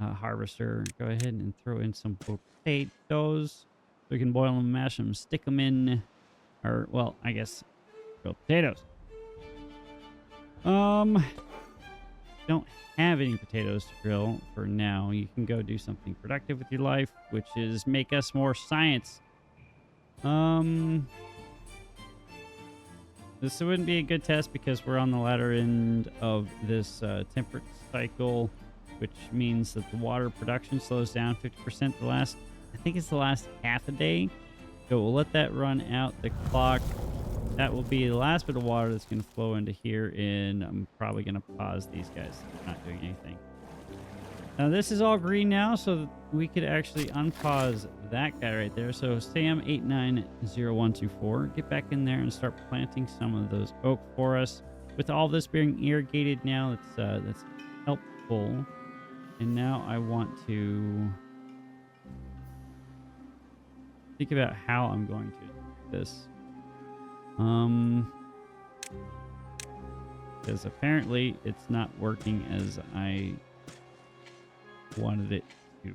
harvester. Go ahead and throw in some potatoes. we can boil them, mash them, stick them in, or, well, I guess, grilled potatoes. Don't have any potatoes to grill for now. You can go do something productive with your life, which is make us more science. This wouldn't be a good test because we're on the latter end of this temperate cycle, which means that the water production slows down 50% I think it's the last half a day. So we'll let that run out the clock. That will be the last bit of water that's going to flow into here, and I'm probably going to pause these guys. They're not doing anything. Now this is all green now, so we could actually unpause that guy right there. So Sam890124, get back in there and start planting some of those oak for us. With all this being irrigated now, that's helpful. And now I want to think about how I'm going to do this. Because apparently it's not working as I wanted it to.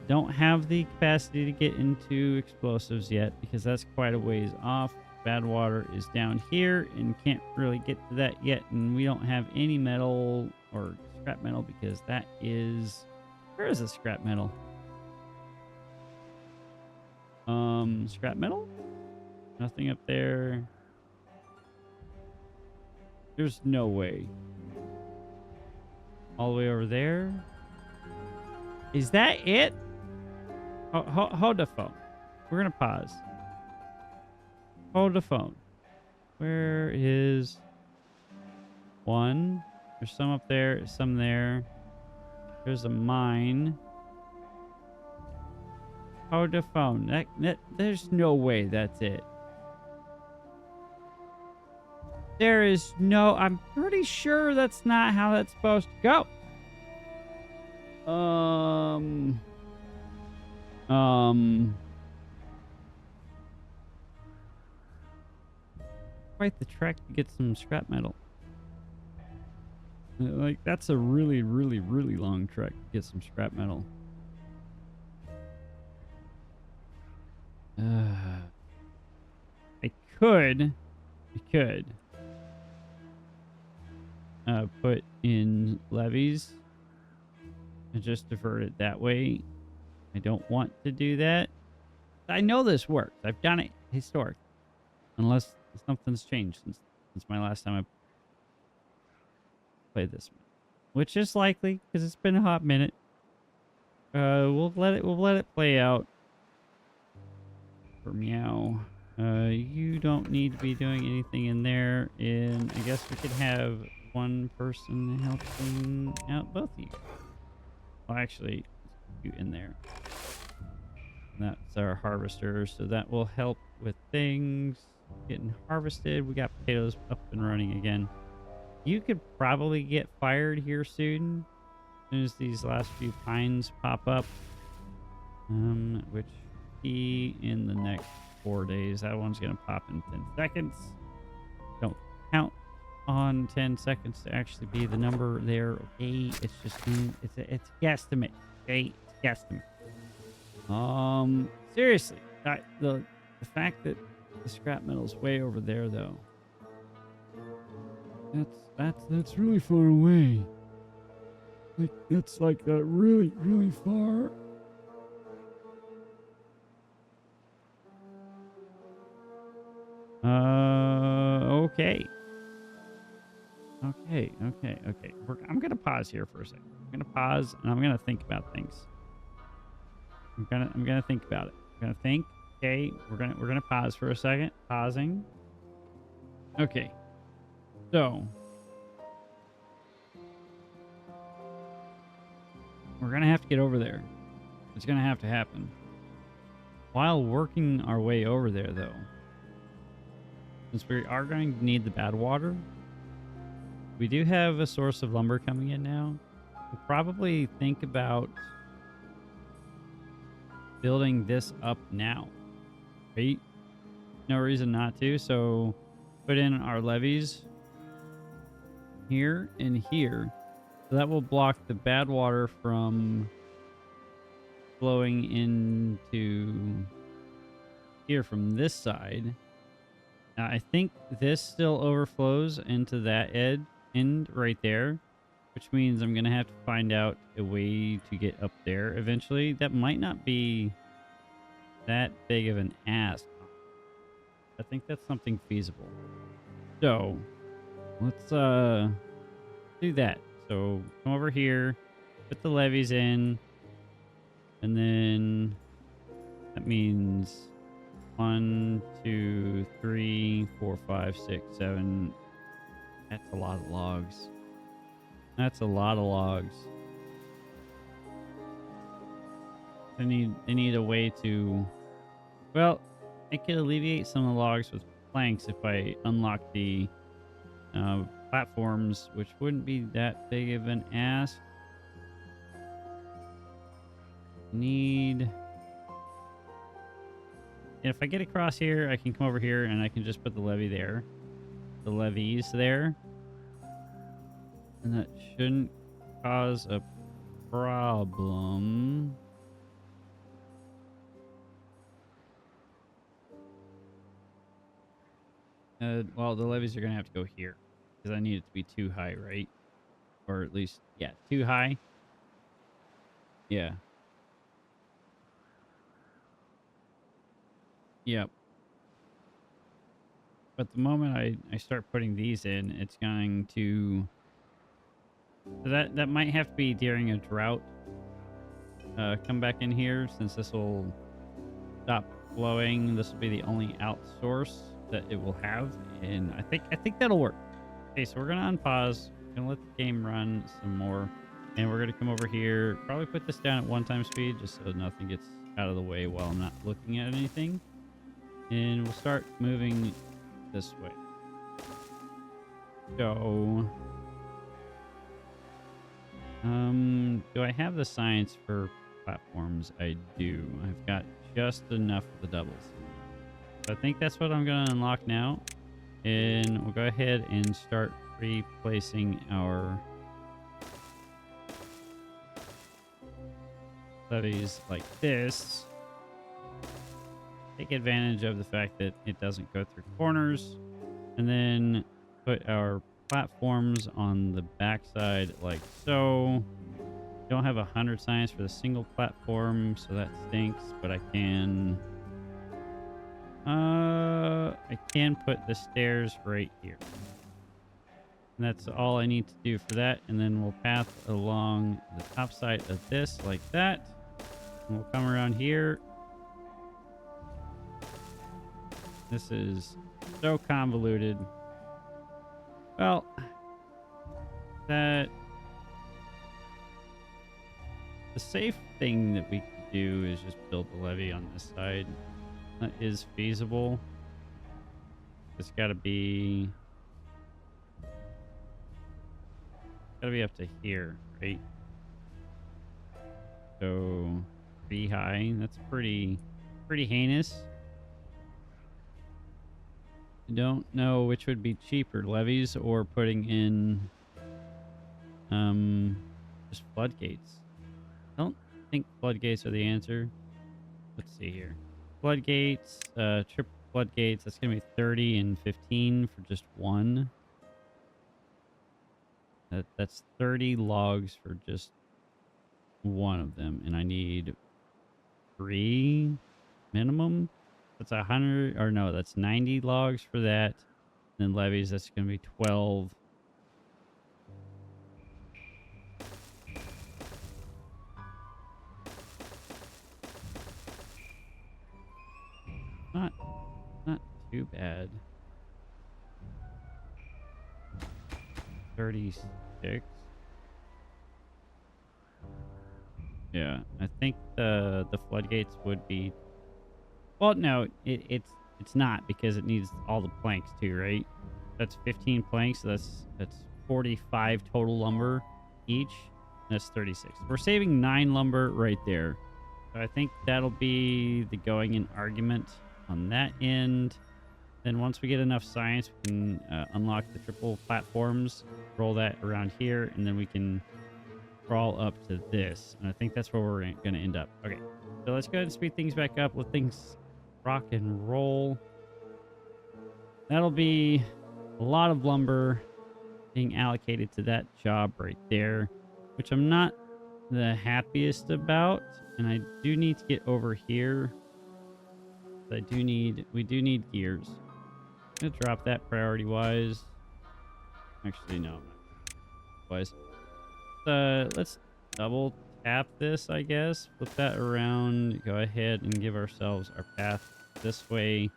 Don't have the capacity to get into explosives yet because that's quite a ways off. Bad water is down here and can't really get to that yet, and we don't have any metal or scrap metal because that is... Where is the scrap metal? Scrap metal? Nothing up there. There's no way. All the way over there. Is that it? Hold the phone. We're gonna pause. Hold the phone. Where is one? There's some up there, some there. There's a mine. Hold the phone. There's no way that's it. There is no... I'm pretty sure that's not how that's supposed to go. Quite the trek to get some scrap metal. Like, that's a really, really, really long trek to get some scrap metal. I could put in levees and just divert it that way. I don't want to do that. I know this works. I've done it historically. Unless something's changed since my last time I played this one. Which is likely, because it's been a hot minute. We'll let it play out. For meow. You don't need to be doing anything in there, and I guess we could have one person helping out both of you. Well, actually, you in there. That's our harvester, so that will help with things getting harvested. We got potatoes up and running again. You could probably get fired here soon, as soon as these last few pines pop up. Which be in the next 4 days. That one's gonna pop in 10 seconds. Don't count on 10 seconds to actually be the number there. Okay, it's just it's a guesstimate. Okay, it's a guesstimate. Seriously, the fact that the scrap metal's way over there though. That's really far away. Like that's like really, really far. Okay. I'm gonna pause here for a second. I'm gonna pause and I'm gonna think about things. I'm gonna think about it. I'm gonna think. Okay, we're gonna pause for a second. Pausing. Okay. So we're gonna have to get over there. It's gonna have to happen. While working our way over there though, since we are going to need the bad water, we do have a source of lumber coming in now. We'll probably think about building this up now. Right? No reason not to. So put in our levees here and here. So that will block the bad water from flowing into here from this side. Now, I think this still overflows into that end right there, which means I'm going to have to find out a way to get up there eventually. That might not be that big of an ask. I think that's something feasible. So let's do that. So come over here, put the levees in, and then that means 1, 2, 3, 4, 5, 6, 7. That's a lot of logs. That's a lot of logs. They need a way to, well, I could alleviate some of the logs with planks if I unlock the platforms, which wouldn't be that big of an ask. If I get across here, I can come over here and I can just put the levee there. The levees there. And that shouldn't cause a problem. Well, the levees are going to have to go here. Because I need it to be too high, right? Or at least, yeah, too high. Yeah. Yep. But the moment I start putting these in, it's going to... So that might have to be during a drought. Come back in here, since this will stop flowing. This will be the only outsource that it will have, and I think that'll work. Okay, so we're gonna unpause. We're gonna let the game run some more, and we're gonna come over here. Probably put this down at 1x speed, just so nothing gets out of the way while I'm not looking at anything. And we'll start moving this way. So, do I have the science for platforms? I do. I've got just enough of the doubles. So I think that's what I'm going to unlock now. And we'll go ahead and start replacing our levees like this. Take advantage of the fact that it doesn't go through corners. And then put our platforms on the backside like so. Don't have 100 science for the single platform, so that stinks, but I can put the stairs right here. And that's all I need to do for that. And then we'll path along the top side of this like that. And we'll come around here. This is so convoluted. Well, the safe thing that we could do is just build a levee on this side. That is feasible. It's got to be up to here, right? So 3 high. That's pretty heinous. I don't know which would be cheaper, levees or putting in just floodgates. I don't think floodgates are the answer. Let's see here. Floodgates, triple floodgates, that's going to be 30 and 15 for just one. That's 30 logs for just one of them. And I need 3 minimum. That's 100, or no, that's 90 logs for that. And then levees, that's going to be 12. Not too bad. 36. Yeah, I think the floodgates would be. Well, no, it's not, because it needs all the planks too, right? That's 15 planks. So that's 45 total lumber each. That's 36. We're saving 9 lumber right there. So I think that'll be the going in argument on that end. Then once we get enough science, we can unlock the triple platforms, roll that around here, and then we can crawl up to this. And I think that's where we're going to end up. Okay, so let's go ahead and speed things back up. Let things rock and roll. That'll be a lot of lumber being allocated to that job right there, which I'm not the happiest about. And I do need to get over here. We do need gears. I'm gonna drop that priority wise. Actually, no. Wise. Let's double tap this, I guess. Flip that around. Go ahead and give ourselves our path this way.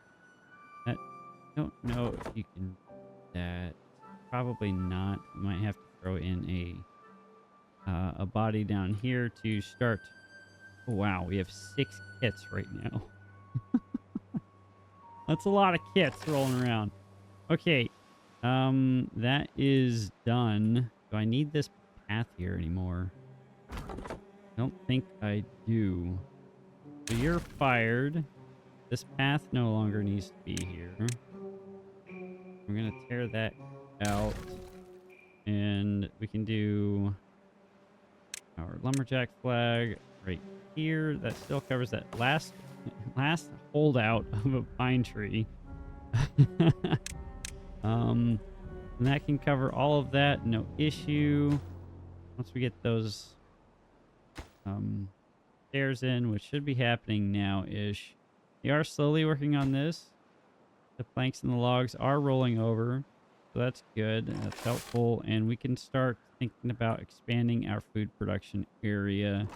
I don't know if you can do that. Probably not. You might have to throw in a body down here to start. Oh, wow, we have 6 kits right now. That's a lot of kits rolling around. Okay, that is done. Do I need this path here anymore? I don't think I do. So you're fired. This path no longer needs to be here. We're gonna tear that out, and we can do our lumberjack flag right here. That still covers that last holdout of a pine tree. And that can cover all of that, no issue. Once we get those stairs in, which should be happening now-ish. We are slowly working on this. The planks and the logs are rolling over, so that's good. That's helpful, and we can start thinking about expanding our food production area.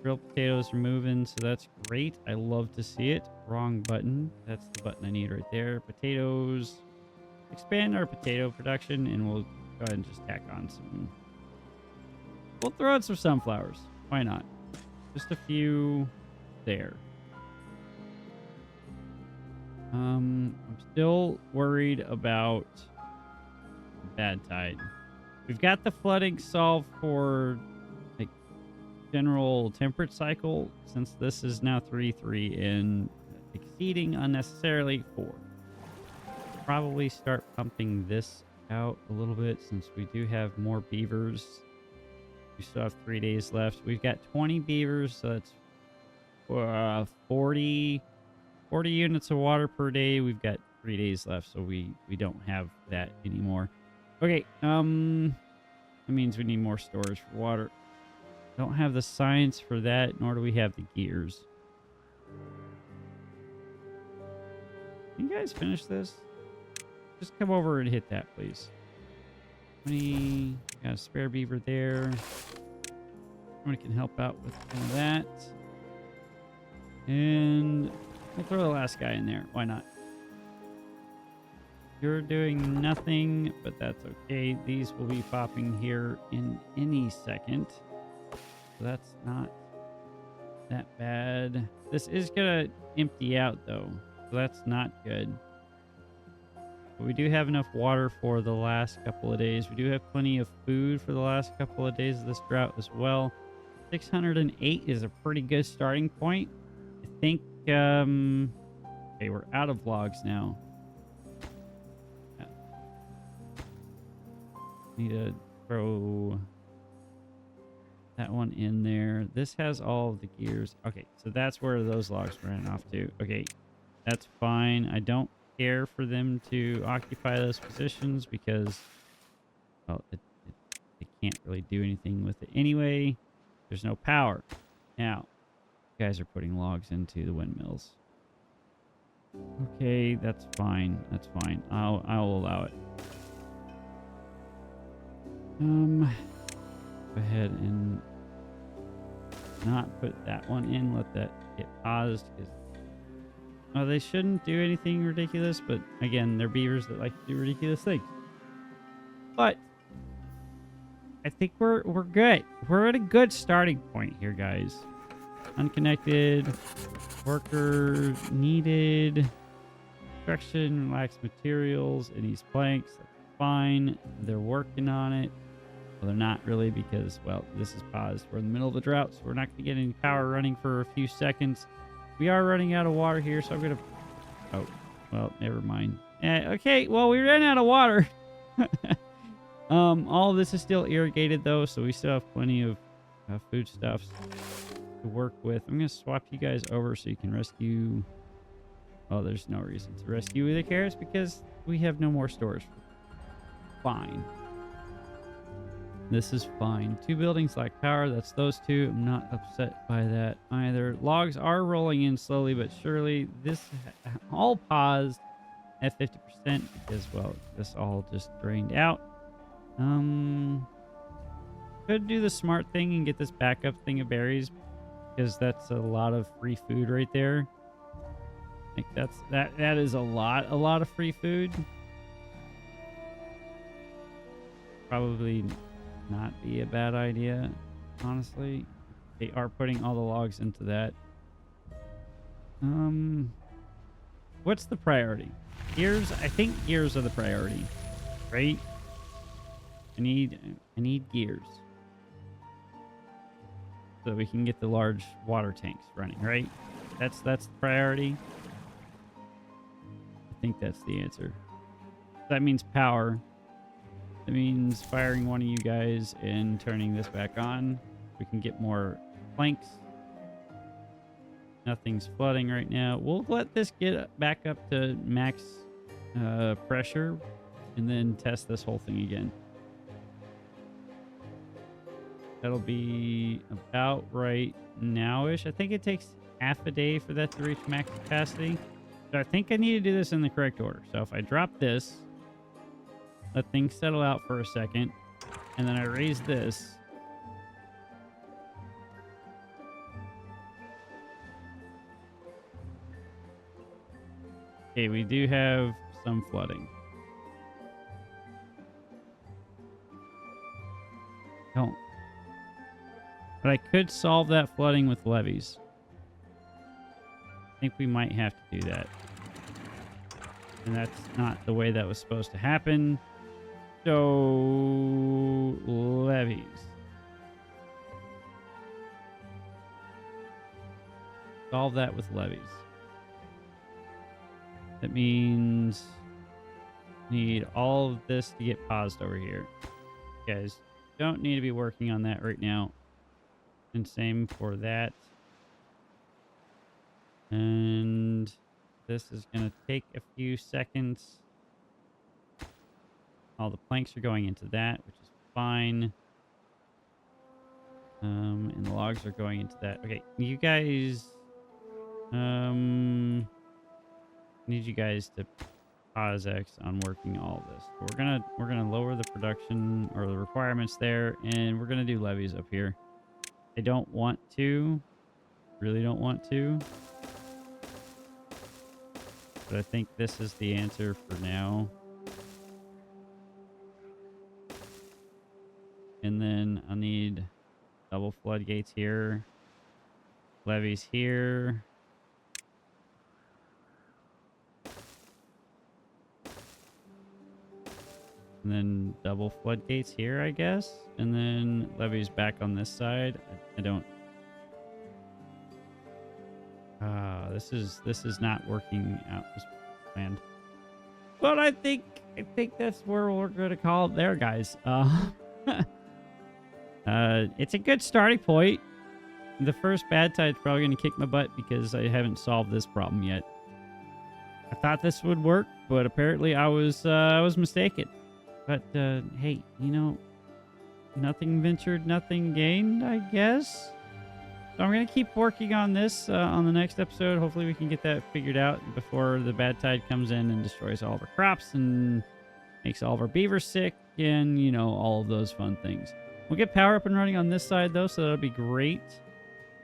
Grilled potatoes are moving, so that's great. I love to see it. Wrong button. That's the button I need right there. Potatoes. Expand our potato production, and we'll go ahead and just tack on some. We'll throw in some sunflowers. Why not? Just a few there. I'm still worried about bad tide. We've got the flooding solved for like general temperate cycle, since this is now 3-3 and exceeding unnecessarily 4. Probably start pumping this out a little bit, since we do have more beavers. We still have 3 days left. We've got 20 beavers, so that's 40 units of water per day. We've got 3 days left, so we don't have that anymore. Okay, that means we need more storage for water. Don't have the science for that, nor do we have the gears. Can you guys finish this? Just come over and hit that, please. 20. Got a spare beaver there. Somebody can help out with some of that. And we'll throw the last guy in there. Why not? You're doing nothing, but that's okay. These will be popping here in any second. So that's not that bad. This is going to empty out, though. So that's not good. But we do have enough water for the last couple of days. We do have plenty of food for the last couple of days of this drought as well. 608 is a pretty good starting point. I think, okay, we're out of logs now. Yeah. Need to throw that one in there. This has all of the gears. Okay, so that's where those logs ran off to. Okay, that's fine. I don't care for them to occupy those positions because, well, they can't really do anything with it anyway. There's no power. Now, you guys are putting logs into the windmills. Okay, that's fine. That's fine. I'll allow it. Go ahead and not put that one in. Let that get paused, because they shouldn't do anything ridiculous, but again, they're beavers that like to do ridiculous things. But I think we're good. We're at a good starting point here, guys. Unconnected, worker needed, construction, relaxed materials, and these planks. That's fine. They're working on it. Well, they're not really, because, well, this is paused. We're in the middle of the drought, so we're not going to get any power running for a few seconds. We are running out of water here, so I'm going to... Oh, well, never mind. Okay, well, we ran out of water. All of this is still irrigated though, so we still have plenty of foodstuffs to work with. I'm gonna swap you guys over so you can rescue. Oh, there's no reason to rescue the carrots because we have no more stores. Fine. This is fine. 2 buildings lack power. That's those 2. I'm not upset by that either. Logs are rolling in slowly but surely. This all paused at 50% because, well, this all just drained out. Could do the smart thing and get this backup thing of berries because that's a lot of free food right there. I think that is a lot of free food. Probably not be a bad idea, honestly. They are putting all the logs into that. What's the priority? Gears? I think gears are the priority, right? I need gears so we can get the large water tanks running, right? That's the priority. I think that's the answer. That means power. That means firing one of you guys and turning this back on. We can get more planks. Nothing's flooding right now. We'll let this get back up to max pressure and then test this whole thing again. That'll be about right now-ish. I think it takes half a day for that to reach max capacity. So I think I need to do this in the correct order. So if I drop this, let things settle out for a second, and then I raise this. Okay, we do have some flooding. Don't. But I could solve that flooding with levees. I think we might have to do that. And that's not the way that was supposed to happen. So, levees. Solve that with levees. That means need all of this to get paused over here. You guys don't need to be working on that right now. And same for that. And this is going to take a few seconds. All the planks are going into that, which is fine. And the logs are going into that. Okay, you guys... need you guys to pause X on working all of this. We're gonna lower the production or the requirements there, and we're gonna do levees up here. I don't want to, really don't want to, but I think this is the answer for now. And then I'll need double floodgates here, levees here. And then double floodgates here, I guess. And then levees back on this side. I don't... this is not working out as planned. But I think that's where we're going to call it there, guys. It's a good starting point. The first bad tide's probably going to kick my butt because I haven't solved this problem yet. I thought this would work, but apparently I was mistaken. But, hey, you know, nothing ventured, nothing gained, I guess. So I'm going to keep working on this on the next episode. Hopefully we can get that figured out before the bad tide comes in and destroys all of our crops and makes all of our beavers sick and, you know, all of those fun things. We'll get power up and running on this side, though, so that'll be great.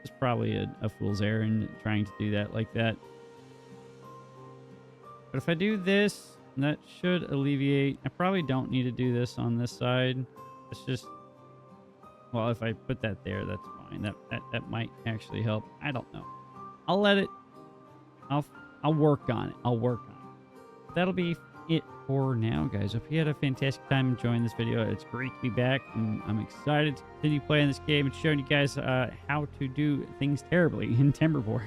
It's probably a fool's errand trying to do that like that. But if I do this... that should alleviate... I probably don't need to do this on this side. It's just... well, if I put that there, that's fine. That might actually help. I don't know. I'll let it... I'll work on it. I'll work on it. That'll be it for now, guys. Hope you had a fantastic time enjoying this video. It's great to be back, and I'm excited to continue playing this game and showing you guys how to do things terribly in Timberborn.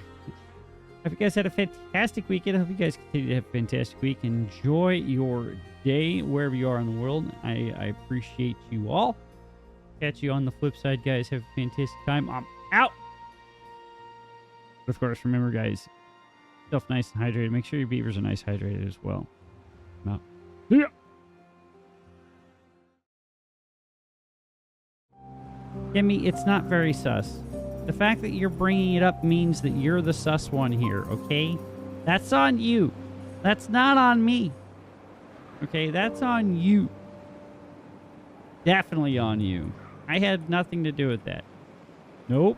Hope you guys had a fantastic weekend. I hope you guys continue to have a fantastic week. Enjoy your day, wherever you are in the world. I appreciate you all. Catch you on the flip side, guys. Have a fantastic time. I'm out. But of course, remember, guys, yourself nice and hydrated. Make sure your beavers are nice hydrated as well. I'm out. See ya. Kimmy, it's not very sus. The fact that you're bringing it up means that you're the sus one here, okay? That's on you. That's not on me. Okay, that's on you. Definitely on you. I had nothing to do with that. Nope.